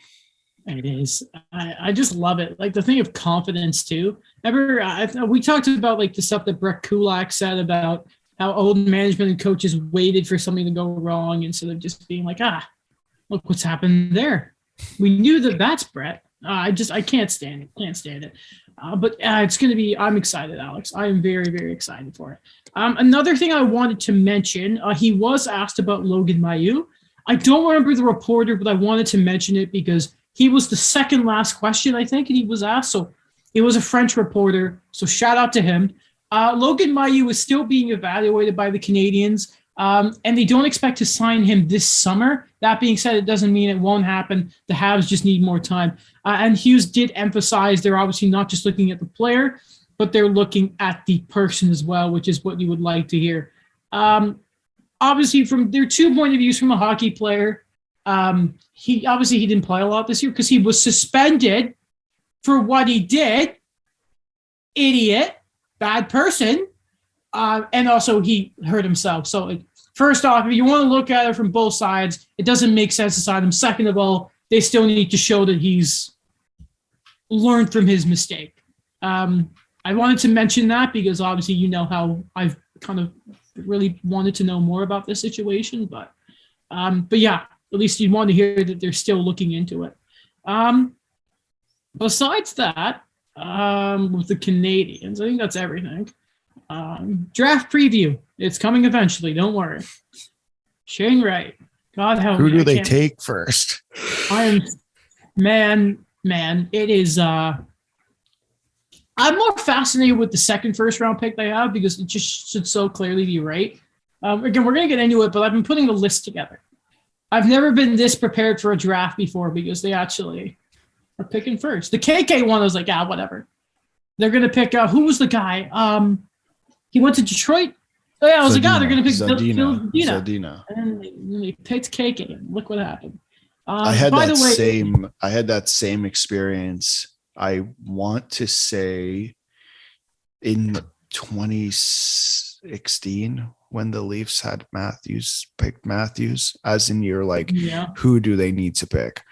It is. I just love it. Like the thing of confidence too. Remember, we talked about like the stuff that Brett Kulak said about how old management and coaches waited for something to go wrong instead of just being like, look what's happened there. We knew that's Brett. I can't stand it. But it's going to be, I'm excited, Alex. I am very, very excited for it. Another thing I wanted to mention, he was asked about Logan Mailloux. I don't remember the reporter, but I wanted to mention it because he was the second last question, I think, and he was asked. So it was a French reporter. So shout out to him. Logan Mailloux is still being evaluated by the Canadians, and they don't expect to sign him this summer. That being said, it doesn't mean it won't happen. The Habs just need more time. And Hughes did emphasize they're obviously not just looking at the player, but they're looking at the person as well, which is what you would like to hear. Obviously, from their 2 point of views from a hockey player, he didn't play a lot this year because he was suspended for what he did. Idiot, bad person, and also he hurt himself. So first off, if you want to look at it from both sides, it doesn't make sense to sign him. Second of all, they still need to show that he's learned from his mistake. I wanted to mention that because obviously you know how I've kind of really wanted to know more about this situation, but yeah, at least you want to hear that they're still looking into it. Besides that, with the Canadians, I think that's everything. Draft preview, it's coming eventually. Don't worry. Shane Wright, God help me. Who do they take first? Man, it is. I'm more fascinated with the second first-round pick they have because it just should so clearly be right. Again, we're going to get into it, but I've been putting the list together. I've never been this prepared for a draft before because they actually are picking first. The KK one, I was like, whatever. They're going to pick who was the guy? He went to Detroit. Oh, yeah, I was Zadina, like, they're going to pick Zadina. And they picked KK, and look what happened. I had that same experience. I want to say in 2016 when the Leafs had picked Matthews, as in you're like, who do they need to pick?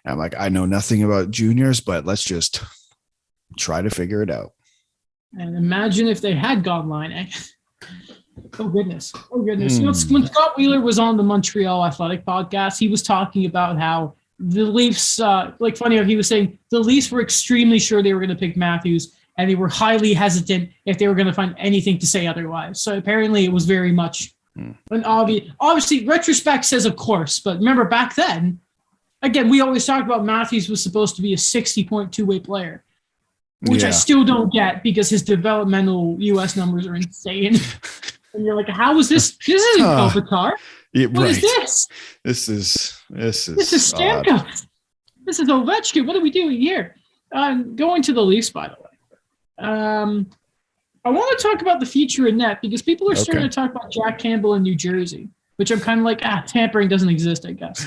And I'm like, I know nothing about juniors, but let's just try to figure it out. And imagine if they had gone Line. Oh, goodness. When Scott Wheeler was on the Montreal Athletic podcast, he was talking about how the Leafs, funny how he was saying the Leafs were extremely sure they were going to pick Matthews, and they were highly hesitant if they were going to find anything to say otherwise. So apparently it was very much an obvious. Obviously, retrospect says, of course, but remember back then, again, we always talked about Matthews was supposed to be a 60-point two-way player, which I still don't get because his developmental U.S. numbers are insane. And you're like, how is this? This isn't Kopitar. Yeah, what is this? This is Stamkos. This is Ovechkin. What are we doing here? Going to the Leafs, by the way. I want to talk about the future in net because people are starting to talk about Jack Campbell in New Jersey, which I'm kind of like, tampering doesn't exist, I guess.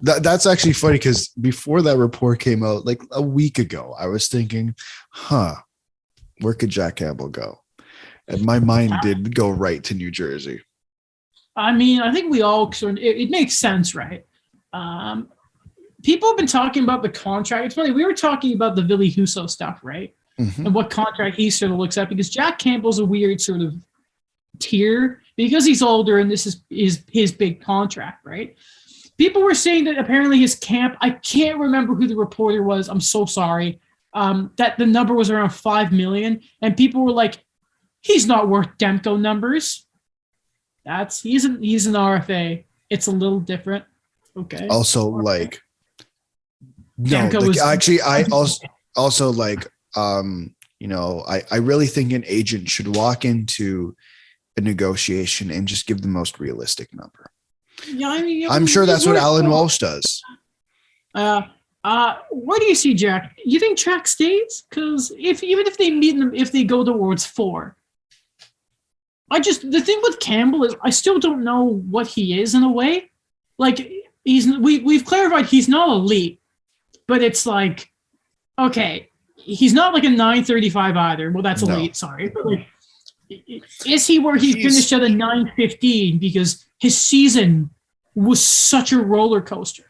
That's actually funny because before that report came out, like a week ago, I was thinking, where could Jack Campbell go? And my mind did go right to New Jersey. I mean, I think we all it makes sense, right? People have been talking about the contract. It's funny, we were talking about the Ville Husso stuff, right? Mm-hmm. And what contract he sort of looks at because Jack Campbell's a weird sort of tier because he's older and this is his big contract, right? People were saying that apparently his camp, I can't remember who the reporter was. I'm so sorry. That the number was around $5 million, and people were like, he's not worth Demko numbers. He's an RFA. It's a little different. Okay. Also, like, no, like, actually, I also like, I really think an agent should walk into a negotiation and just give the most realistic number. Yeah, I mean, I'm sure that's what Alan Walsh does. Where do you see Jack? You think Jack stays? Because even if they meet them, if they go towards 4. The thing with Campbell is I still don't know what he is in a way. Like we've clarified he's not elite, but it's like, okay, he's not like a 935 either. Well, that's elite, sorry. But like, is he where he finished at a 915 because his season was such a roller coaster?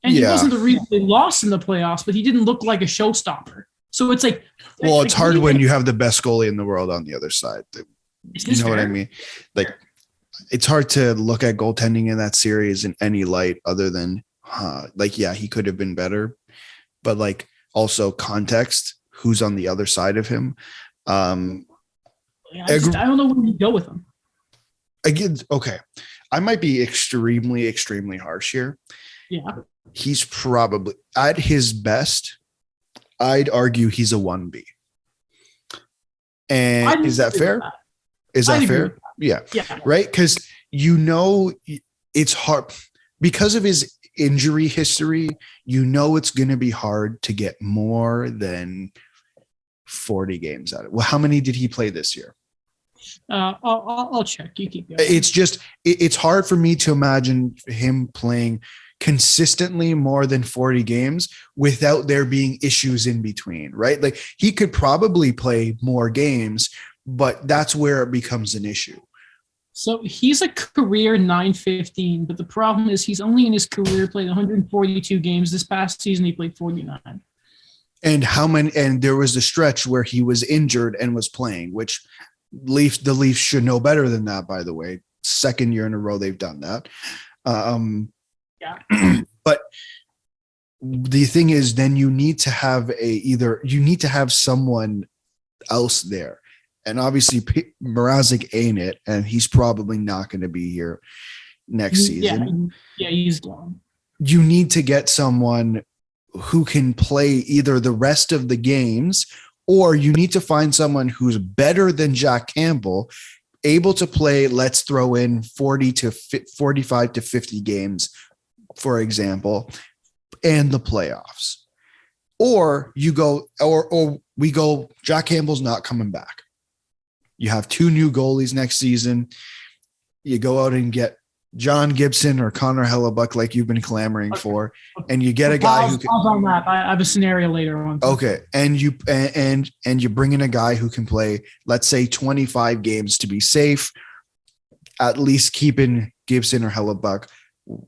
And he wasn't the reason they lost in the playoffs, but he didn't look like a showstopper. So it's like, it's hard when you have the best goalie in the world on the other side. You know what I mean? Like, it's hard to look at goaltending in that series in any light other than, he could have been better, but like also context, who's on the other side of him. I don't know where you go with him. Again, okay. I might be extremely, extremely harsh here. Yeah. He's probably at his best. I'd argue he's a 1B. And is that fair? Is that fair? Yeah. Right. Because it's hard because of his injury history. It's going to be hard to get more than 40 games out of it. Well, how many did he play this year? I'll check. You keep going. It's just it's hard for me to imagine him playing consistently more than 40 games without there being issues in between, right? Like he could probably play more games, but that's where it becomes an issue. So he's a career 915, but the problem is he's only in his career played 142 games. This past season, he played 49. And how many? And there was a stretch where he was injured and was playing, which the Leafs should know better than that. By the way, second year in a row they've done that. Yeah. But the thing is, then you need to have someone else there. And obviously Mrazek ain't it. And he's probably not going to be here next season. Yeah, he's gone. You need to get someone who can play either the rest of the games, or you need to find someone who's better than Jack Campbell, able to play, let's throw in 45 to 50 games, for example, and the playoffs. Or we go, Jack Campbell's not coming back. You have 2 new goalies next season. You go out and get John Gibson or Connor Hellebuck, like you've been clamoring for, and you get a guy who can. On that. I have a scenario later on. Okay, and you bring in a guy who can play, let's say, 25 games to be safe, at least keeping Gibson or Hellebuck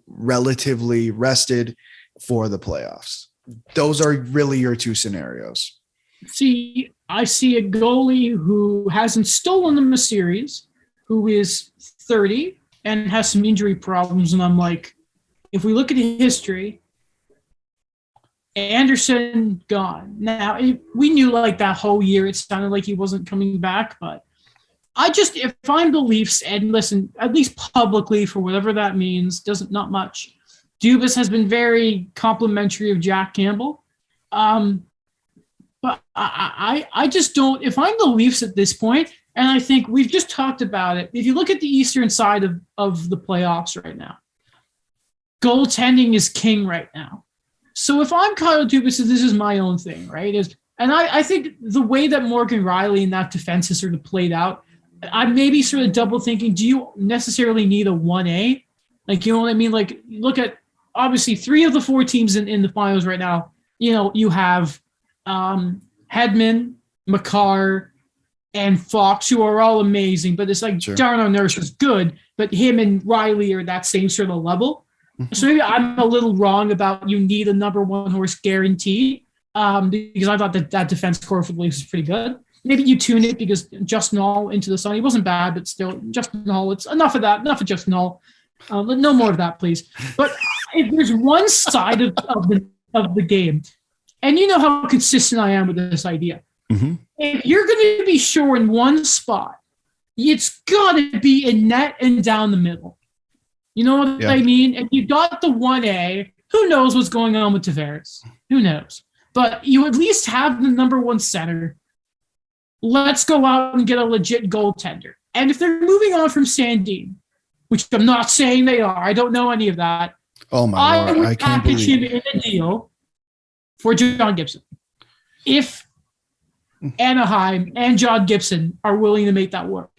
relatively rested for the playoffs. Those are really your 2 scenarios. See, I see a goalie who hasn't stolen them a series, who is 30 and has some injury problems. And I'm like, if we look at history, Anderson gone. Now, we knew like that whole year it sounded like he wasn't coming back, but if I'm the Leafs, and listen, at least publicly, for whatever that means, not much. Dubas has been very complimentary of Jack Campbell. But I just don't, if I'm the Leafs at this point, and I think we've just talked about it, if you look at the eastern side of the playoffs right now, goaltending is king right now. So if I'm Kyle Dubas, this is my own thing, right? And I think the way that Morgan Riley and that defense has sort of played out, I'm maybe sort of double thinking, do you necessarily need a 1A? Like, you know what I mean? Like, look at, obviously, 3 of the 4 teams in the finals right now, you have Hedman, Makar, and Fox, who are all amazing, but it's like sure. Darnell Nurse is good, but him and Riley are that same sort of level. So maybe I'm a little wrong about you need a number 1 horse guarantee, because I thought that defense core for the Leafs is pretty good. Maybe you tune it because Justin Hall into the sun. He wasn't bad, but still, Justin Hall, it's enough of that. Enough of Justin Hall. No more of that, please. But if there's one side of the game, and you know how consistent I am with this idea, if you're going to be sure in one spot, it's got to be in net and down the middle. You know what I mean? And you got the 1A. Who knows what's going on with Tavares? Who knows? But you at least have the number 1 center. Let's go out and get a legit goaltender. And if they're moving on from Sandin, which I'm not saying they are, I don't know any of that. Oh my Lord, I would package him in a deal for John Gibson. If Anaheim and John Gibson are willing to make that work.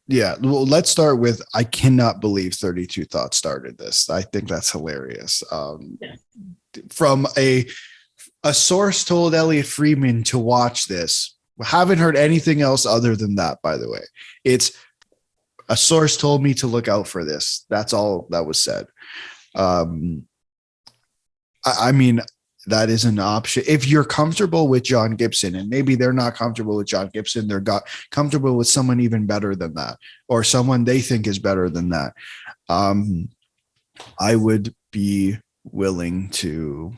Yeah, well, let's start with, I cannot believe 32 Thoughts started this. I think that's hilarious. From a source told Elliot Friedman to watch this. Haven't heard anything else other than that, by the way. It's a source told me to look out for this. That's all that was said. I mean, that is an option. If you're comfortable with John Gibson, and maybe they're not comfortable with John Gibson, they're comfortable with someone even better than that, or someone they think is better than that, I would be willing to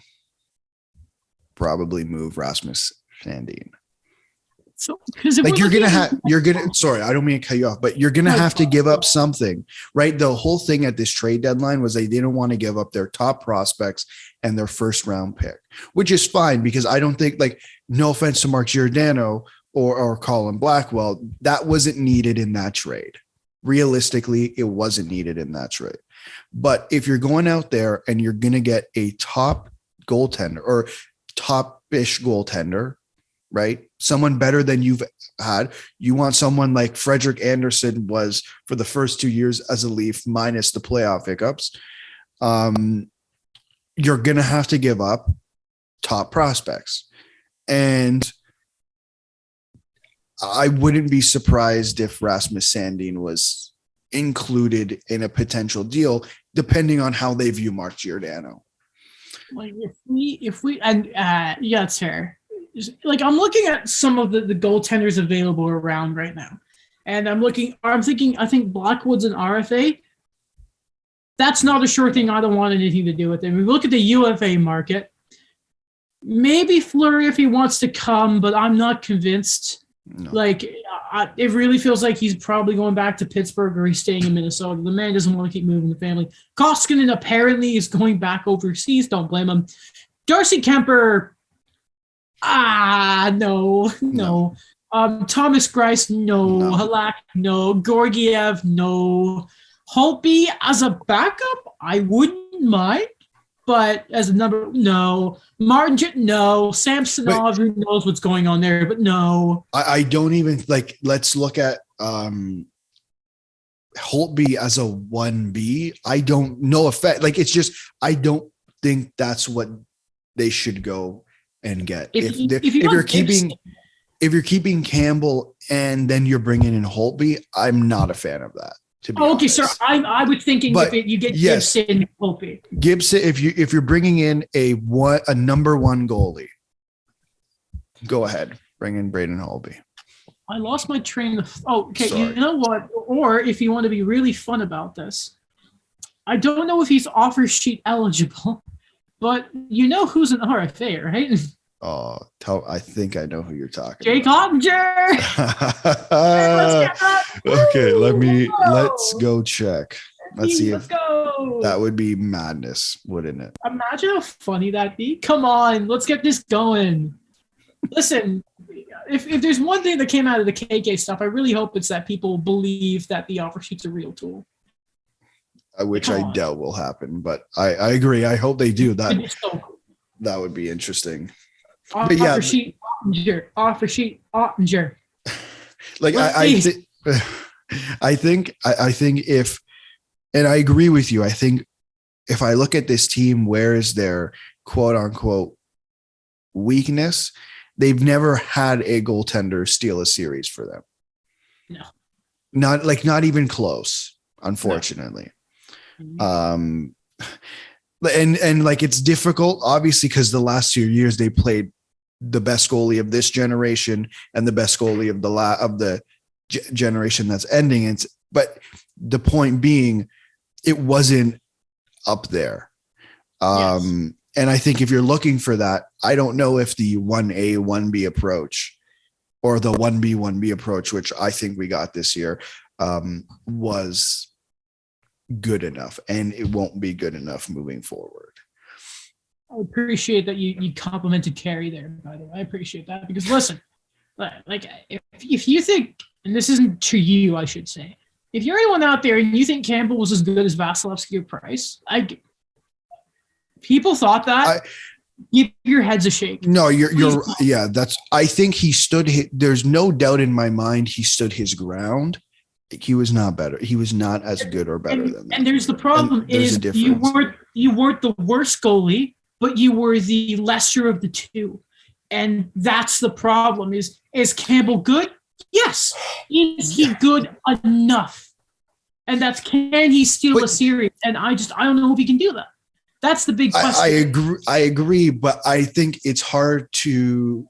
probably move Rasmus Sandin. So because Like sorry, I don't mean to cut you off, but you're gonna have to give up something, right? The whole thing at this trade deadline was they didn't want to give up their top prospects and their first round pick, which is fine because I don't think, like, no offense to Mark Giordano or Colin Blackwell, that wasn't needed in that trade. Realistically, it wasn't needed in that trade. But if you're going out there and you're gonna get a top goaltender or top-ish goaltender, right? Someone better than you've had. You want someone like Frederick Anderson was for the first 2 years as a Leaf, minus the playoff hiccups. You're going to have to give up top prospects. And I wouldn't be surprised if Rasmus Sandin was included in a potential deal, depending on how they view Mark Giordano. Like if we yeah, it's fair. Like I'm looking at some of the goaltenders available around right now, and I think Blackwood's an RFA. That's not a sure thing. I don't want anything to do with it. We look at the UFA market. Maybe Fleury if he wants to come, but I'm not convinced. No. Like it really feels like he's probably going back to Pittsburgh or he's staying in Minnesota. The man doesn't want to keep moving the family. Koskinen apparently is going back overseas. Don't blame him. Darcy Kemper. No. Thomas Greiss, no. Halak, no. Georgiev, no. Holtby as a backup, I wouldn't mind, but as a number, no. Martin, no. Samsonov, who knows what's going on there, but no. I don't even, like, let's look at Holtby as a 1B. I don't know like, it's just, I don't think that's what they should go and get. If you're keeping Campbell and then you're bringing in Holtby, I'm not a fan of that. Okay, sir. I was thinking you get Gibson and Holtby. Gibson, if you're bringing in a number one goalie, go ahead, bring in Braden Holtby. I lost my train of. Oh, okay. Sorry. You know what? Or if you want to be really fun about this, I don't know if he's offer sheet eligible. But you know who's an RFA, right? Oh, I think I know who you're talking Jake about. Ottinger. Okay, let's go check. Let's see if that would be madness, wouldn't it? Imagine how funny that'd be. Come on, let's get this going. Listen, if there's one thing that came out of the KK stuff, I really hope it's that people believe that the offer sheet's a real tool. Which I doubt will happen, but I agree. I hope they do that. That would be interesting. Offer sheet, Ottinger. Like I think if, and I agree with you. I think if I look at this team, where is their quote unquote weakness? They've never had a goaltender steal a series for them. No, not even close, unfortunately. No. And like it's difficult, obviously, because the last 2 years they played the best goalie of this generation and the best goalie of the generation that's ending. But the point being, it wasn't up there. Yes. And I think if you're looking for that, I don't know if the 1A, 1B approach or the 1B, 1B approach, which I think we got this year, was good enough, and it won't be good enough moving forward. I appreciate that you complimented Carey there, by the way. I appreciate that because listen, like if you think, and this isn't to you, I should say, if you're anyone out there and you think Campbell was as good as Vasilevsky or Price, people thought that. Give your heads a shake. No, you're yeah. I think he stood. There's no doubt in my mind he stood his ground. He was not better. He was not as good or better than that. And there's the problem is you weren't the worst goalie, but you were the lesser of the two. And that's the problem is Campbell good? Yes. Is he good enough? And that's, can he steal a series? And I don't know if he can do that. That's the big question. I agree, but I think it's hard to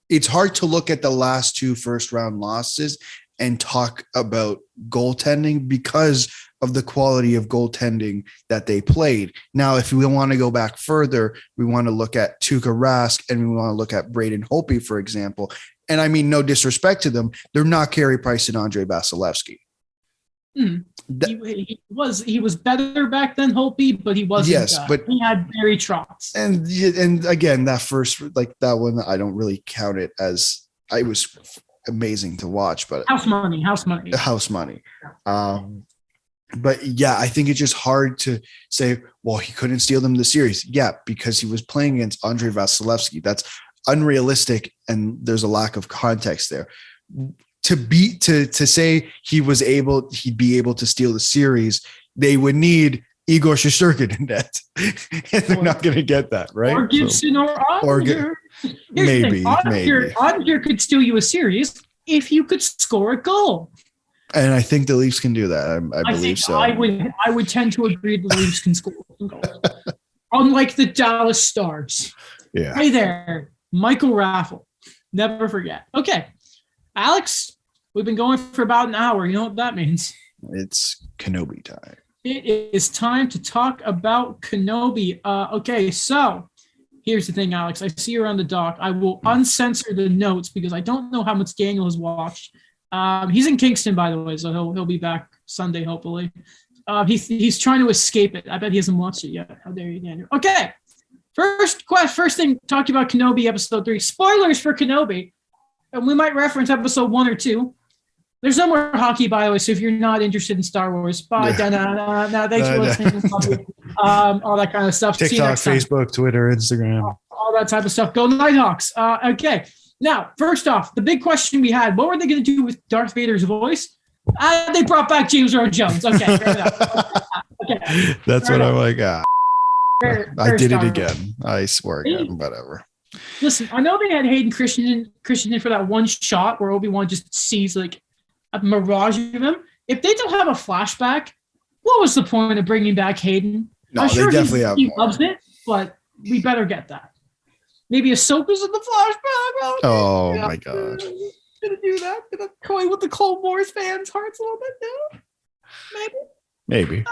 look at the last two first round losses and talk about goaltending because of the quality of goaltending that they played. Now, if we want to go back further, we want to look at Tuukka Rask and we want to look at Braden Holtby, for example. and I mean no disrespect to them, they're not Carey Price and Andre Vasilevsky. He was better back then, Holtby, but he wasn't. Yes, but he had Barry Trotz. And again, that first, like that one, I don't really count it as, it was amazing to watch, but house money. But yeah, I think it's just hard to say, well, he couldn't steal them the series. Yeah, because he was playing against Andre Vasilevsky. That's unrealistic, and there's a lack of context there. To say he'd be able to steal the series, they would need Igor Shesterkin in net. And they're not going to get that, right? Or Gibson or Ottinger. Maybe. Ottinger could steal you a series if you could score a goal. And I think the Leafs can do that. I believe so. I would tend to agree the Leafs can score goals. Unlike the Dallas Stars. Yeah. Hey there, Michael Raffle. Never forget. Okay. Alex, we've been going for about an hour. You know what that means? It's Kenobi time. It is time to talk about Kenobi. Okay, so here's the thing, Alex. I see you're on the dock. I will uncensor the notes because I don't know how much Daniel has watched. He's in Kingston, by the way, so he'll be back Sunday, hopefully. He's trying to escape it. I bet he hasn't watched it yet. How dare you, Daniel? Okay, first thing, talking about Kenobi episode 3. Spoilers for Kenobi. And we might reference episode 1 or 2. There's no more hockey, by the way, so if you're not interested in Star Wars, bye. No, thanks for listening. All that kind of stuff. TikTok, Facebook, Twitter, Instagram. All that type of stuff. Go Nighthawks. Okay. Now, first off, the big question we had, what were they going to do with Darth Vader's voice? They brought back James Earl Jones. Okay, fair enough. Okay. That's fair what enough. I'm like, I did it again. I swear again, whatever. Listen, I know they had Hayden Christensen for that one shot where Obi-Wan just sees like a mirage of him. If they don't have a flashback, what was the point of bringing back Hayden? No, I'm sure he loves it, but we better get that. Maybe Ahsoka's in the flashback. Oh my god! Gonna do that? Gonna toy with the Clone Wars fans' hearts a little bit now? Maybe.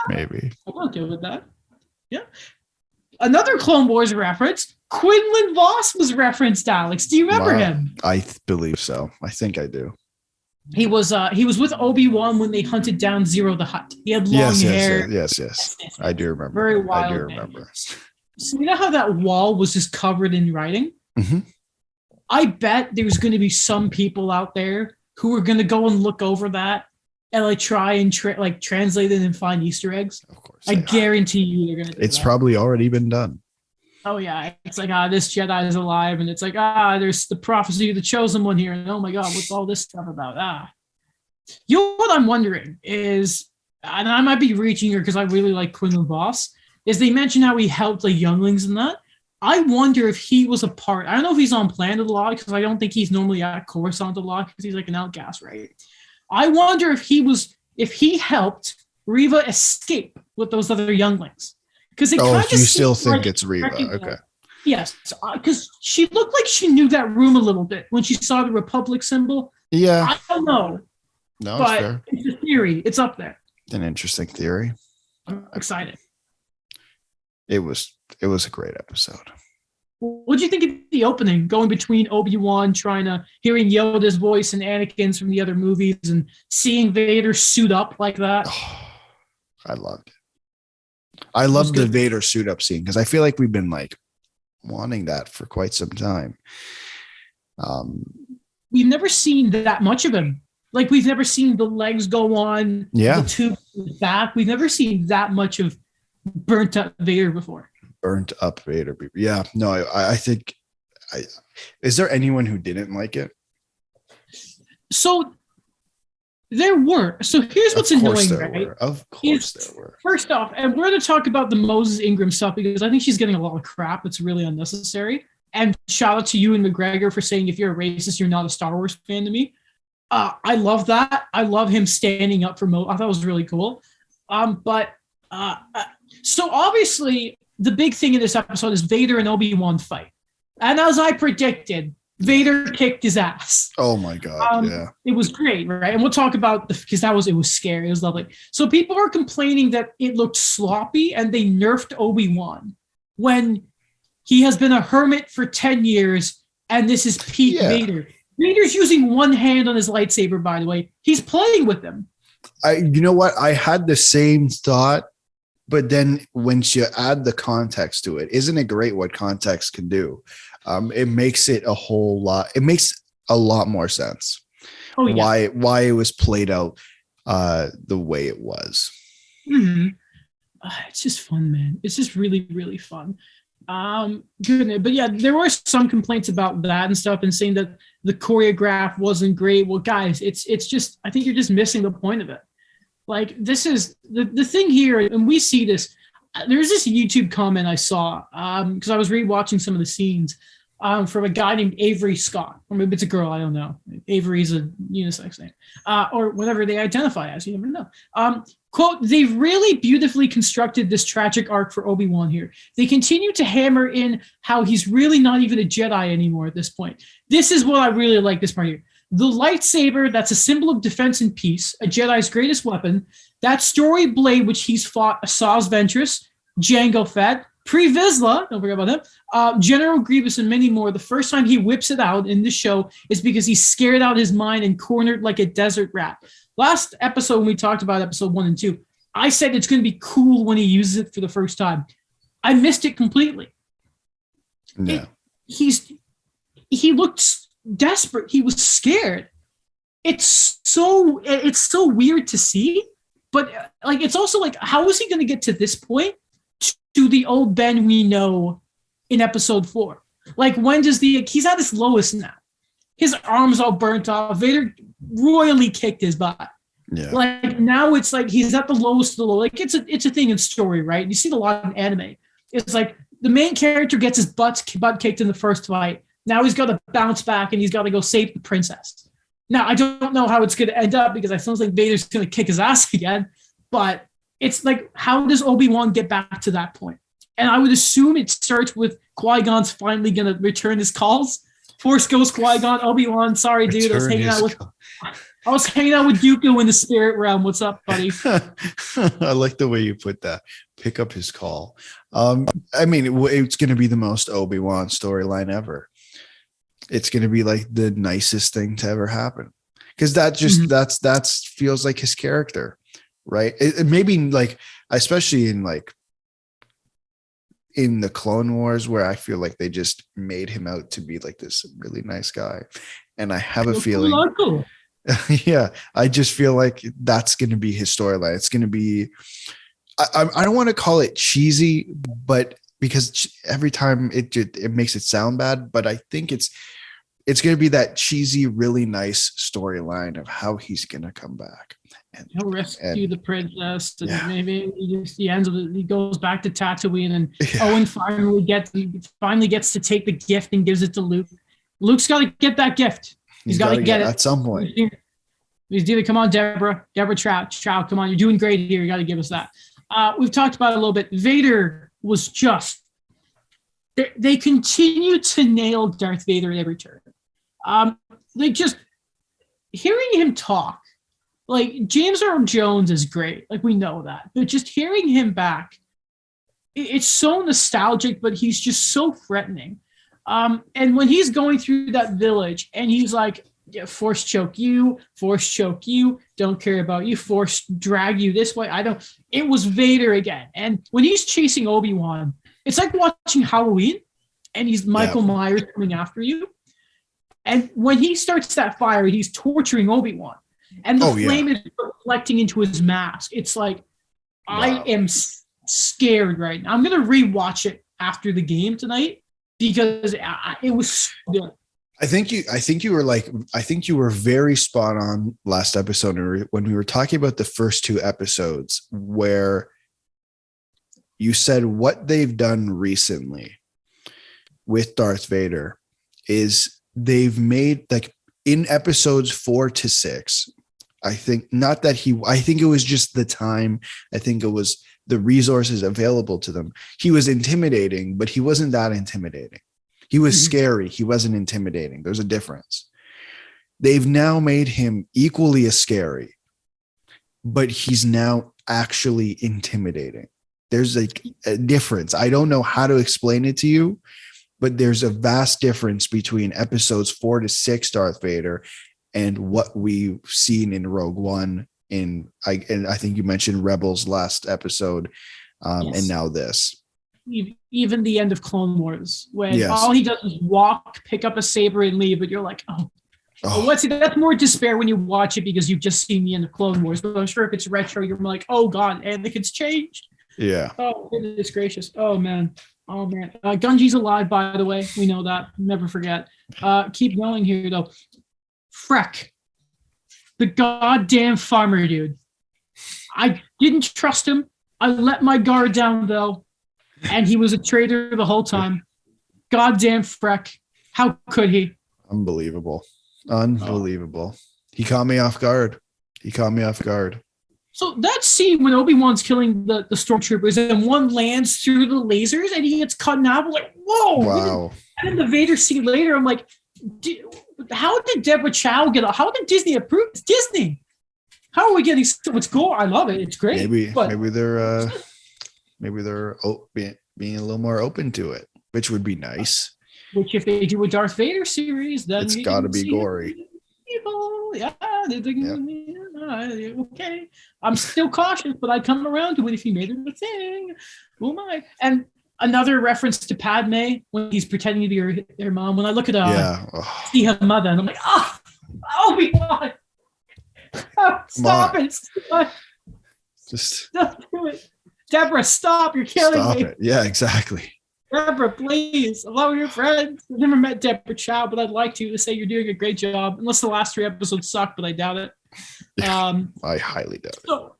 I'm okay with that. Yeah. Another Clone Wars reference. Quinlan Voss was referenced, Alex. Do you remember him? I believe so. I think I do. He was with Obi-Wan when they hunted down Zero the Hutt. He had long hair. Yes. I do remember. Very wild. I do remember. So you know how that wall was just covered in writing? Mm-hmm. I bet there's going to be some people out there who are going to go and look over that and like try and translate it and find Easter eggs. Of course. I guarantee you they're going to do It's probably already been done. Oh, yeah. It's like, this Jedi is alive. And it's like, there's the prophecy of the chosen one here. And oh, my God, what's all this stuff about? You know what I'm wondering is, and I might be reaching here because I really like Quinlan Voss, is they mentioned how he helped like younglings and that. I wonder if he was a part. I don't know if he's on Planet a lot because I don't think he's normally at Coruscant a lot because he's like an outcast, right? I wonder if he helped Reva escape with those other younglings. Because you still think it's Reva? Okay. Yes, because she looked like she knew that room a little bit when she saw the Republic symbol. Yeah. I don't know. No, but it's a theory. It's up there. An interesting theory. I'm excited. It was a great episode. What do you think of the opening, going between Obi-Wan hearing Yoda's voice and Anakin's from the other movies and seeing Vader suit up like that? Oh, I loved it. I loved the Vader suit up scene because I feel like we've been like wanting that for quite some time. We've never seen that much of him. Like we've never seen the legs go on, the tube back. We've never seen that much of burnt up Vader before. Burnt up Vader. Yeah. No, I think is there anyone who didn't like it? So there were. So here's what's annoying, right? Of course there were. First off, and we're going to talk about the Moses Ingram stuff because I think she's getting a lot of crap. It's really unnecessary. And shout out to you and McGregor for saying if you're a racist, you're not a Star Wars fan to me. I love that. I love him standing up for I thought it was really cool. So obviously the big thing in this episode is Vader and Obi-Wan fight. And as I predicted, Vader kicked his ass. Oh my God. Yeah. It was great, right? And we'll talk about because it was scary. It was lovely. So people are complaining that it looked sloppy and they nerfed Obi-Wan when he has been a hermit for 10 years and this is peak Vader. Vader's using one hand on his lightsaber, by the way. He's playing with them. You know what? I had the same thought, but then once you add the context to it, isn't it great what context can do? It makes it a whole lot. It makes a lot more sense. Oh, yeah. Why it was played out the way it was. Mm-hmm. It's just fun, man. It's just really, really fun. Goodness. But yeah, there were some complaints about that and stuff, and saying that the choreograph wasn't great. Well, guys, it's just, I think you're just missing the point of it. Like, this is the thing here, and we see this. There's this YouTube comment I saw because I was rewatching some of the scenes from a guy named Avery Scott, or maybe it's a girl, I don't know. Avery's a unisex name, or whatever they identify as. You never know. Quote, they've really beautifully constructed this tragic arc for Obi-Wan here. They continue to hammer in how he's really not even a Jedi anymore at this point. This is what I really like this part here. The lightsaber, that's a symbol of defense and peace, a Jedi's greatest weapon. That story blade, which he's fought Asajj Ventress, Jango Fett, Pre Vizsla, don't forget about him, General Grievous, and many more. The first time he whips it out in this show is because he's scared out his mind and cornered like a desert rat. Last episode, when we talked about episode 1 and 2, I said it's going to be cool when he uses it for the first time. I missed it completely. Yeah. He looked desperate. He was scared. It's so weird to see, but like, it's also like, how is he going to get to this point to the old Ben we know in episode 4? Like, when does he's at his lowest now. His arms all burnt off. Vader royally kicked his butt. Yeah. Like, now it's like he's at the lowest of the low. Like, it's a thing in story, right? You see it a lot in anime. It's like the main character gets his butt kicked in the first fight. Now he's got to bounce back and he's got to go save the princess. Now, I don't know how it's going to end up because it sounds like Vader's going to kick his ass again. But it's like, how does Obi-Wan get back to that point? And I would assume it starts with Qui-Gon's finally going to return his calls. Force Ghost Qui-Gon, Obi-Wan, sorry, dude. I was hanging out with Dooku in the spirit realm. What's up, buddy? I like the way you put that. Pick up his call. I mean, it's going to be the most Obi-Wan storyline ever. It's going to be like the nicest thing to ever happen. Because that just that's feels like his character, right? It maybe like, especially in like in the Clone Wars, where I feel like they just made him out to be like this really nice guy. And I have a feeling, yeah, I just feel like that's going to be his storyline. It's going to be, I don't want to call it cheesy, but because every time it makes it sound bad, but I think it's going to be that cheesy, really nice storyline of how he's going to come back. And he'll rescue the princess, and maybe he goes back to Tatooine, and Owen finally gets to take the gift and gives it to Luke. Luke's got to get that gift. He's got to get it at some point. He's either, come on, Deborah Chow, come on, you're doing great here. You got to give us that. We've talked about it a little bit. Vader was just. They continue to nail Darth Vader at every turn. Like, just hearing him talk. Like, James Earl Jones is great. Like, we know that. But just hearing him back, it's so nostalgic, but he's just so threatening. And when he's going through that village and he's like, yeah, force choke you, don't care about you, force drag you this way. It was Vader again. And when he's chasing Obi-Wan, it's like watching Halloween and he's Michael Myers coming after you. And when he starts that fire, he's torturing Obi-Wan. And the flame is reflecting into his mask. It's like, wow. I am scared right now. I'm going to rewatch it after the game tonight because it was good. I think you were very spot on last episode when we were talking about the first 2 episodes, where you said what they've done recently with Darth Vader is they've made, like, in episodes 4 to 6, I think it was just the time. I think it was the resources available to them. He was intimidating, but he wasn't that intimidating. He was scary. He wasn't intimidating. There's a difference. They've now made him equally as scary, but he's now actually intimidating. There's like a difference. I don't know how to explain it to you, but there's a vast difference between episodes 4 to 6 Darth Vader and what we've seen in Rogue One. And I think you mentioned Rebels last episode, Yes. and now this. Even the end of Clone Wars, when Yes. all he does is walk, pick up a saber, and leave, but you're like, that's more despair when you watch it because you've just seen the end of Clone Wars. But I'm sure if it's retro, you're like, oh god, Anakin's changed. Yeah. Oh, goodness gracious. Oh man. Gunji's alive, by the way. We know that. Never forget. Keep going here though. Freck, the goddamn farmer dude. I didn't trust him. I let my guard down though, and he was a traitor the whole time. Goddamn Freck. How could he? Unbelievable. He caught me off guard. So that scene when Obi-Wan's killing the stormtroopers and one lands through the lasers and he gets cut in half, I'm like, whoa. Wow. And then the Vader scene later, I'm like, how did Deborah Chow how did Disney approve? It's Disney. How are we getting so much gore? I love it. It's great. Maybe they're being a little more open to it, which would be nice. Which if they do a Darth Vader series, then it's got to be gory. Evil. Yeah. Okay. I'm still cautious, but I'd come around to it if he made it a thing. Oh my. And another reference to Padme when he's pretending to be her mom. When I look at see her mother, and I'm like, Obi-Wan. Stop it. Just don't do it. Deborah, stop. You're killing me. It. Yeah, exactly. Deborah, please. I love your friends. I've never met Deborah Chow, but I'd like to say you're doing a great job. Unless the last 3 episodes suck, but I doubt it. I highly doubt it. So,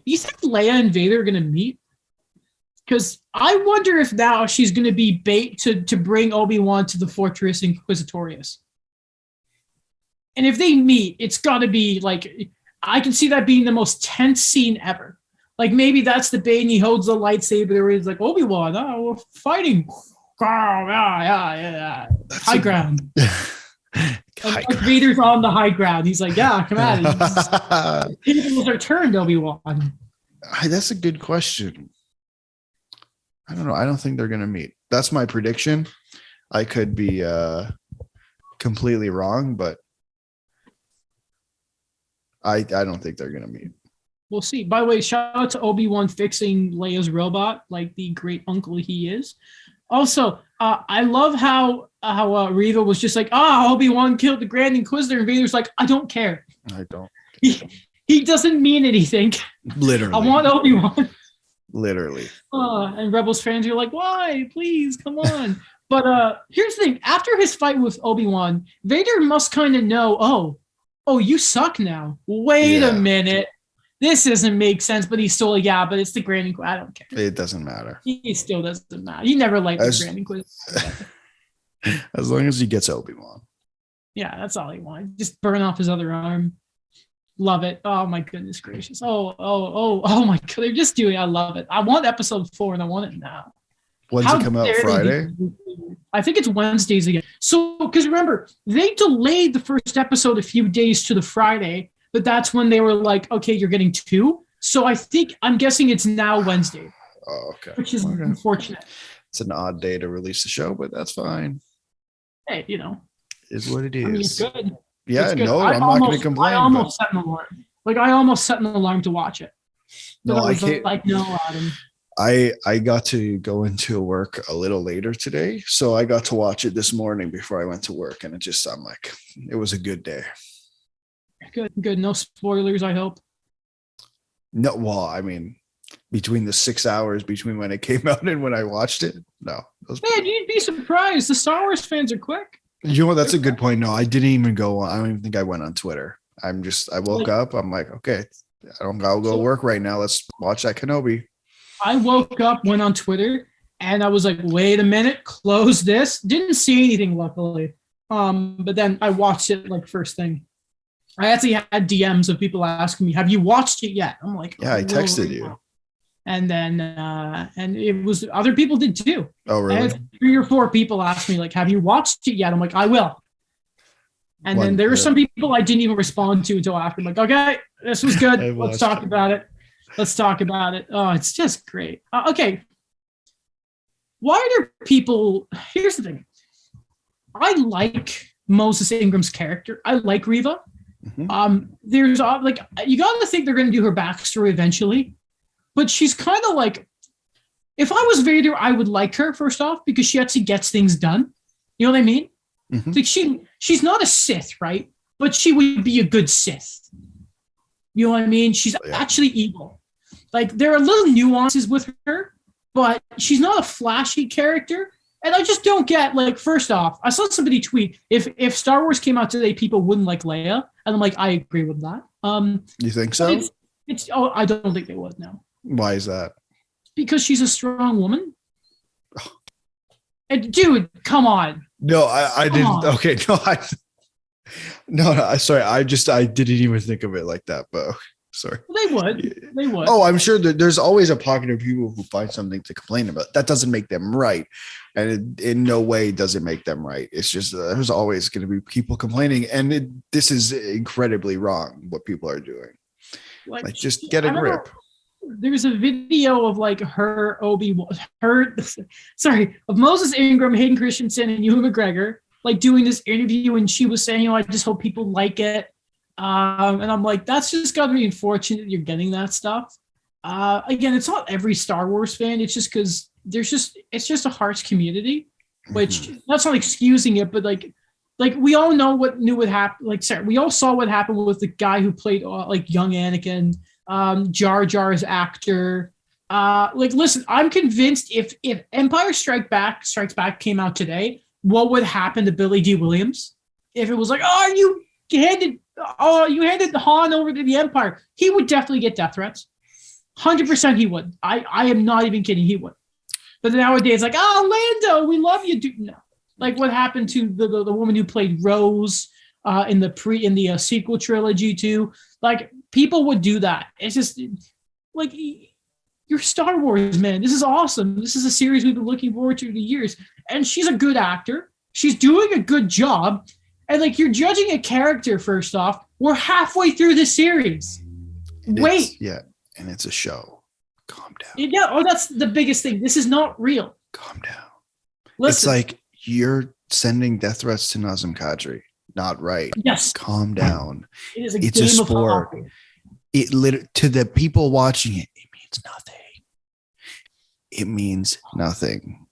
you think Leia and Vader are going to meet? Because I wonder if now she's going to be bait to bring Obi-Wan to the Fortress Inquisitorius. And if they meet, it's got to be like, I can see that being the most tense scene ever. Like maybe that's the bait and he holds the lightsaber where he's like, Obi-Wan, we're fighting. Yeah. High ground. Like Vader's on the high ground. He's like, yeah, come at it. Tables are turned, Obi-Wan. That's a good question. I don't know. I don't think they're going to meet. That's my prediction. I could be completely wrong, but I don't think they're going to meet. We'll see. By the way, shout out to Obi-Wan fixing Leia's robot, like the great uncle he is. Also, I love how Reva was just like, Obi-Wan killed the Grand Inquisitor, and Vader's like, I don't care. I don't. He doesn't mean anything. Literally. I want Obi-Wan. Literally. And Rebels fans are like, why? Please, come on. But here's the thing. After his fight with Obi-Wan, Vader must kind of know, oh, you suck now. Wait a minute. This doesn't make sense, but he's still but it's the Grand Inquisitor. I don't care. It doesn't matter. He still doesn't matter. He never liked the Grand Inquisitor. As long as he gets Obi-Wan. Yeah, that's all he wanted. Just burn off his other arm. Love it. Oh my goodness gracious. Oh my god. They're just doing I love it. I want episode 4 and I want it now. When's it come out? Friday? I think it's Wednesdays again. So because remember, they delayed the first episode a few days to the Friday. But that's when they were like, okay, you're getting 2. So I'm guessing it's now Wednesday. Oh, okay. Which is unfortunate. It's an odd day to release the show, but that's fine. Hey, Is what it is. I mean, it's good. Yeah, it's good. I'm not going to complain. I almost set an alarm. I almost set an alarm to watch it. No, I can't. No, Adam. I got to go into work a little later today. So I got to watch it this morning before I went to work. And it was a good day. Good. No spoilers, I hope. No, well, I mean, between the 6 hours between when it came out and when I watched it, no. Man, you'd be surprised. The Star Wars fans are quick. You know what? That's a good point. No, I didn't even go on. I don't even think I went on Twitter. I woke up. I'm like, okay, I'll go work right now. Let's watch that Kenobi. I woke up, went on Twitter, and I was like, wait a minute, close this. Didn't see anything, luckily. But then I watched it like first thing. I actually had DMs of people asking me, have you watched it yet? I'm like, yeah, I texted you. And then, and it was, other people did too. Oh, really? I had 3 or 4 people ask me, like, have you watched it yet? I'm like, I will. And then there were some people I didn't even respond to until after. I'm like, okay, this was good. Let's talk about it. Oh, it's just great. Okay. why are people? Here's the thing. I like Moses Ingram's character. I like Reva. There's like you got to think they're going to do her backstory eventually, but she's kind of like, if I was Vader, I would like her first off because she actually gets things done. You know what I mean? Like she's not a Sith, right? But she would be a good Sith. You know what I mean? She's actually evil. Like there are little nuances with her, but she's not a flashy character. And I just don't get, like, first off, I saw somebody tweet if Star Wars came out today, people wouldn't like Leia, and I'm like, I agree with that. You think so? I don't think they would. No. Why is that? Because she's a strong woman. And dude, come on. No, I didn't. Okay, no, sorry. I didn't even think of it like that. But sorry. They would. Oh, I'm sure that there's always a pocket of people who find something to complain about. That doesn't make them right. And it in no way does it make them right. It's just there's always going to be people complaining. And this is incredibly wrong what people are doing. Like just get a grip. There's a video of like of Moses Ingram, Hayden Christensen, and Ewan McGregor like doing this interview, and she was saying, I just hope people like it. And I'm like, that's just got to be unfortunate you're getting that stuff. Again, it's not every Star Wars fan. It's just because it's just a harsh community, which that's not excusing it, but like we all know what would happen. Like, sorry, we all saw what happened with the guy who played like young Anakin, Jar Jar's actor. Like, listen, I'm convinced if Empire Strikes Back came out today, what would happen to Billy D. Williams? If it was like, you handed Han over to the Empire, he would definitely get death threats. 100% he would. I am not even kidding. He would. But nowadays, like, Lando, we love you, dude. No. Like what happened to the woman who played Rose in the sequel trilogy too. Like people would do that. It's just like you're Star Wars, man. This is awesome. This is a series we've been looking forward to for years. And she's a good actor. She's doing a good job. And like you're judging a character first off. We're halfway through the series. Wait. And it's a show. Calm down. Yeah. That's the biggest thing. This is not real. Calm down. Listen. It's like you're sending death threats to Nazem Kadri. Not right. Yes. Calm down. It's a sport. To the people watching it means nothing. It means nothing.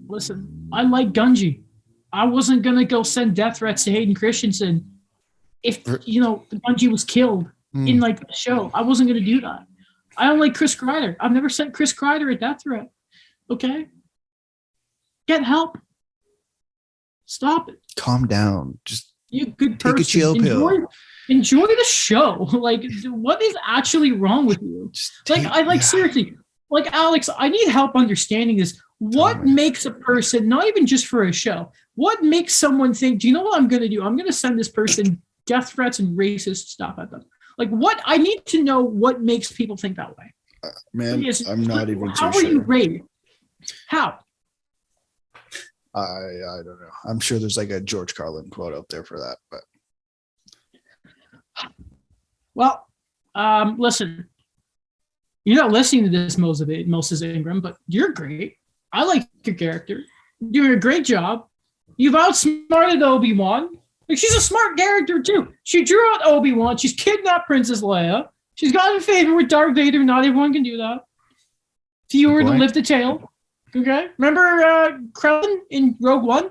Listen, I like Gunji. I wasn't gonna go send death threats to Hayden Christensen if Gunji was killed in like the show. I wasn't gonna do that. I don't like Chris Kreider. I've never sent Chris Kreider a death threat. Okay? Get help. Stop it. Calm down. Just be a good person. Take a chill pill. Enjoy the show. Like, what is actually wrong with you? Seriously. Like, Alex, I need help understanding this. What makes a person, not even just for a show, what makes someone think, do you know what I'm going to do? I'm going to send this person death threats and racist stuff at them. Like, what? I need to know what makes people think that way. Man, I'm not even too sure. How are you raised? How? I don't know. I'm sure there's like a George Carlin quote out there for that, but. Well, listen, you're not listening to this, Moses Ingram, but you're great. I like your character. You're doing a great job. You've outsmarted Obi-Wan. Like, she's a smart character too. She drew out Obi-Wan. She's kidnapped Princess Leia. She's got in favor with Darth Vader. Not everyone can do that. Fewer to lift the tail. Okay. Remember Krellin in Rogue One?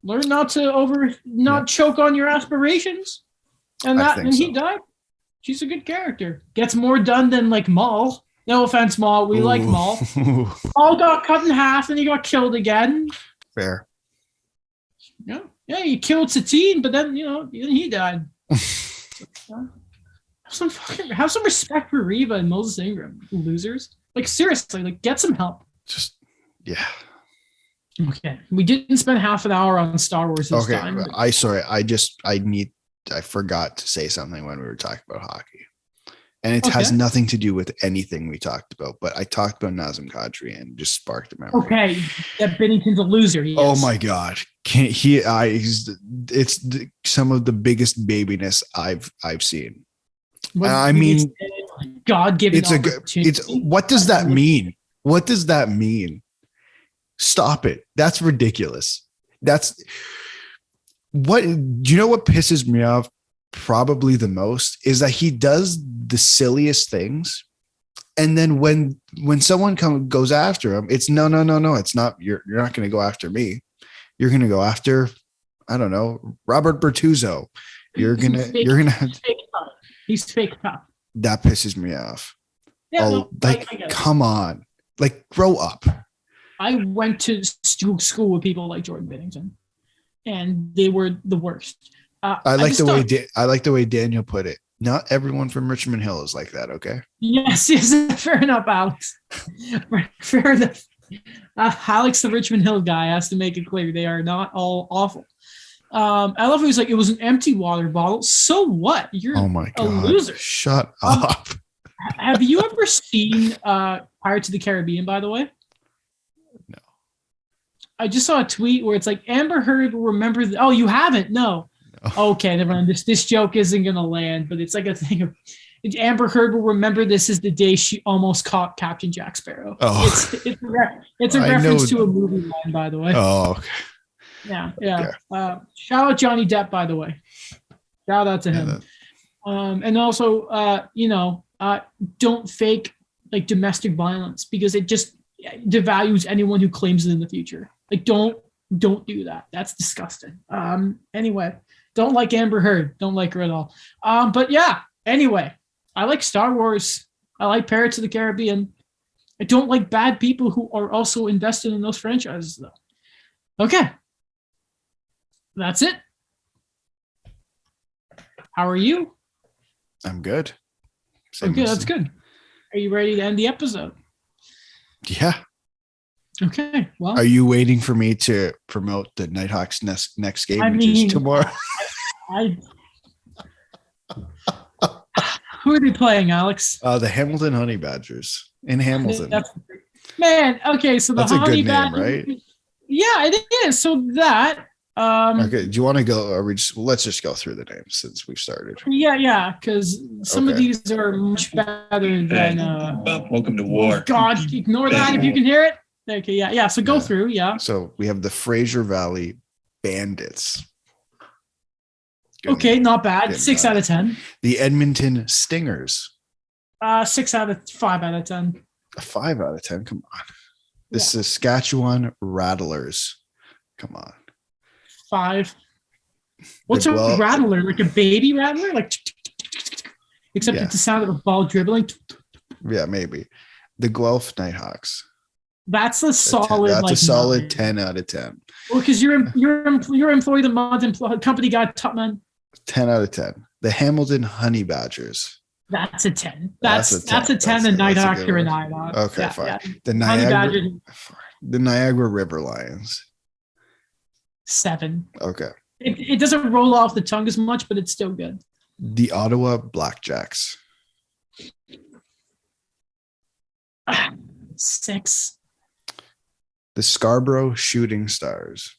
Learn not to choke on your aspirations. And he died. She's a good character. Gets more done than like Maul. No offense, Maul. We like Maul. Maul got cut in half and he got killed again. Fair. Yeah, he killed Satine, but then he died. Have some respect for Reva and Moses Ingram, losers. Like seriously, like get some help. Okay, we didn't spend half an hour on Star Wars this time. I forgot to say something when we were talking about hockey, and it has nothing to do with anything we talked about. But I talked about Nazem Kadri and just sparked a memory. Okay, that Bennington's a loser. Yes. Oh my God, it's some of the biggest babiness I've seen. I mean, God-given. What does that mean? What does that mean? Stop it. That's ridiculous. That's what, do you know what pisses me off probably the most is that he does the silliest things. And then when someone goes after him, it's no. It's not, you're not going to go after me. You're going to go after, I don't know, Robert Bertuzzo. He's fake tough. That pisses me off. Yeah, come on, like grow up. I went to school with people like Jordan Binnington, and they were the worst. I like the way Daniel put it. Not everyone from Richmond Hill is like that. Okay. Yes, fair enough, Alex. Fair enough. Alex, the Richmond Hill guy, has to make it clear they are not all awful. I love how he's like, it was an empty water bottle. So what? You're a loser. Shut up. Have you ever seen Pirates of the Caribbean, by the way? No. I just saw a tweet where it's like, Amber Heard will remember. Oh, you haven't? No. Okay, never mind. This joke isn't going to land, but it's like a thing of Amber Heard will remember this is the day she almost caught Captain Jack Sparrow. Oh. It's a reference to a movie line, by the way. Oh, okay. Yeah. Okay. Shout out Johnny Depp, by the way. Shout out to him. And also, don't fake like domestic violence because it just devalues anyone who claims it in the future. Like, don't do that. That's disgusting. Anyway, don't like Amber Heard. Don't like her at all. But yeah. Anyway, I like Star Wars. I like Pirates of the Caribbean. I don't like bad people who are also invested in those franchises, though. Okay. That's it. How are you? I'm good. Okay, that's good. Are you ready to end the episode? Yeah. Okay. Well, are you waiting for me to promote the Nighthawks next game, which is tomorrow? Who are they playing, Alex? The Hamilton Honey Badgers in Hamilton. Okay, so the Honey Badgers, right? Yeah, it is. So that. Okay. Do you want to go? Let's just go through the names since we've started. Yeah, because some of these are much better than. Welcome to war. God, ignore that if you can hear it. Okay, yeah. So go through, yeah. So we have the Fraser Valley Bandits. Good okay, name. Not bad. 6 out of 10. The Edmonton Stingers. 6 out of 5 out of 10. A 5 out of 10. Come on. The Saskatchewan Rattlers. Come on. 5. What's a rattler? Like a baby rattler? Like, except it's the sound of a ball dribbling. Yeah, maybe. The Guelph Nighthawks. That's a solid. That's a solid 10 out of 10. Well, because you're employee of the month, company guy, top man. 10 out of 10. The Hamilton Honey Badgers. That's a 10. That's a 10. The Nighthawks are a Nighthawk. Okay, fine. Yeah. The Niagara River Lions. 7. Okay. It doesn't roll off the tongue as much, but it's still good. The Ottawa Blackjacks. 6. The Scarborough Shooting Stars.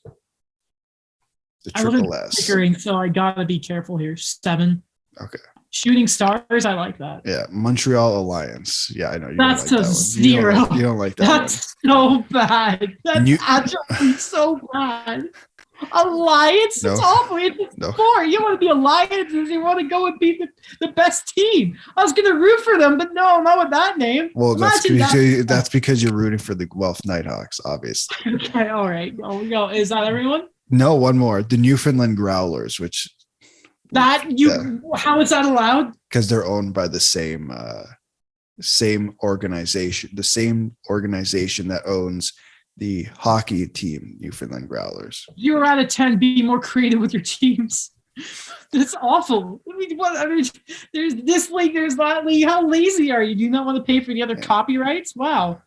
The Triple S. Pickering, so I gotta be careful here. 7. Okay. Shooting Stars, I like that. Yeah, Montreal Alliance. Yeah, I know. That's a 0. You don't like that. That's so bad. That's actually so bad. Alliance? It's awful. It's sport. You want to be Alliances. You want to go and be the best team. I was going to root for them, but no, not with that name. Well, that's because you're rooting for the Guelph Nighthawks, obviously. Okay, all right. Oh, is that everyone? No, one more. The Newfoundland Growlers, which... How is that allowed? Because they're owned by the same organization, the same organization that owns the hockey team, Newfoundland Growlers. 0 out of 10. Be more creative with your teams. That's awful. There's this league, there's that league. How lazy are you? Do you not want to pay for the other copyrights? Wow.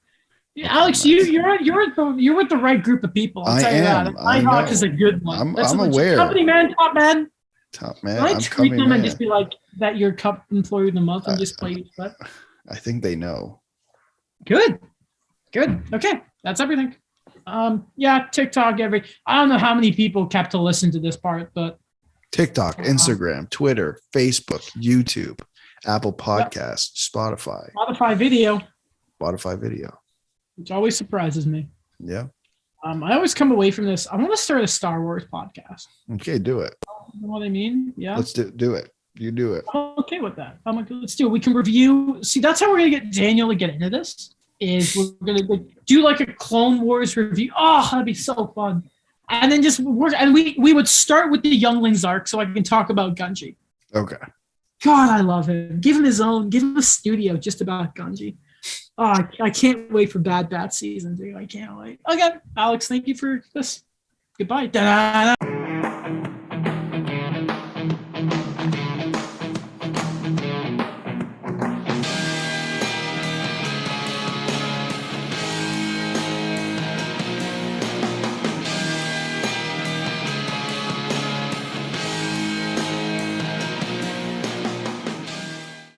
Alex, you're with the right group of people. I'll tell you that. Nighthawk is a good one. I'm aware. Company man, top man. Top man. I treat them and just be like that. You're cup employee of the month and just play. But I think they know. Good. Okay, that's everything. TikTok. I don't know how many people kept to listen to this part, but TikTok, Instagram, Twitter, Facebook, YouTube, Apple Podcasts, Spotify video, which always surprises me. Yeah. I always come away from this. I want to start a Star Wars podcast. Okay, do it. You know what I mean? Yeah. Let's do it. You do it. I'm okay with that. I'm like, let's do it. We can review. See, that's how we're gonna get Daniel to get into this. Is we're gonna do like a Clone Wars review. Oh, that'd be so fun. And then just work. And we would start with the Younglings arc, so I can talk about Gunji. Okay. God, I love him. Give him his own. Give him a studio just about Gunji. Oh, I can't wait for Bad Batch season 2. I can't wait. Okay, Alex, thank you for this. Goodbye. Da-da-da.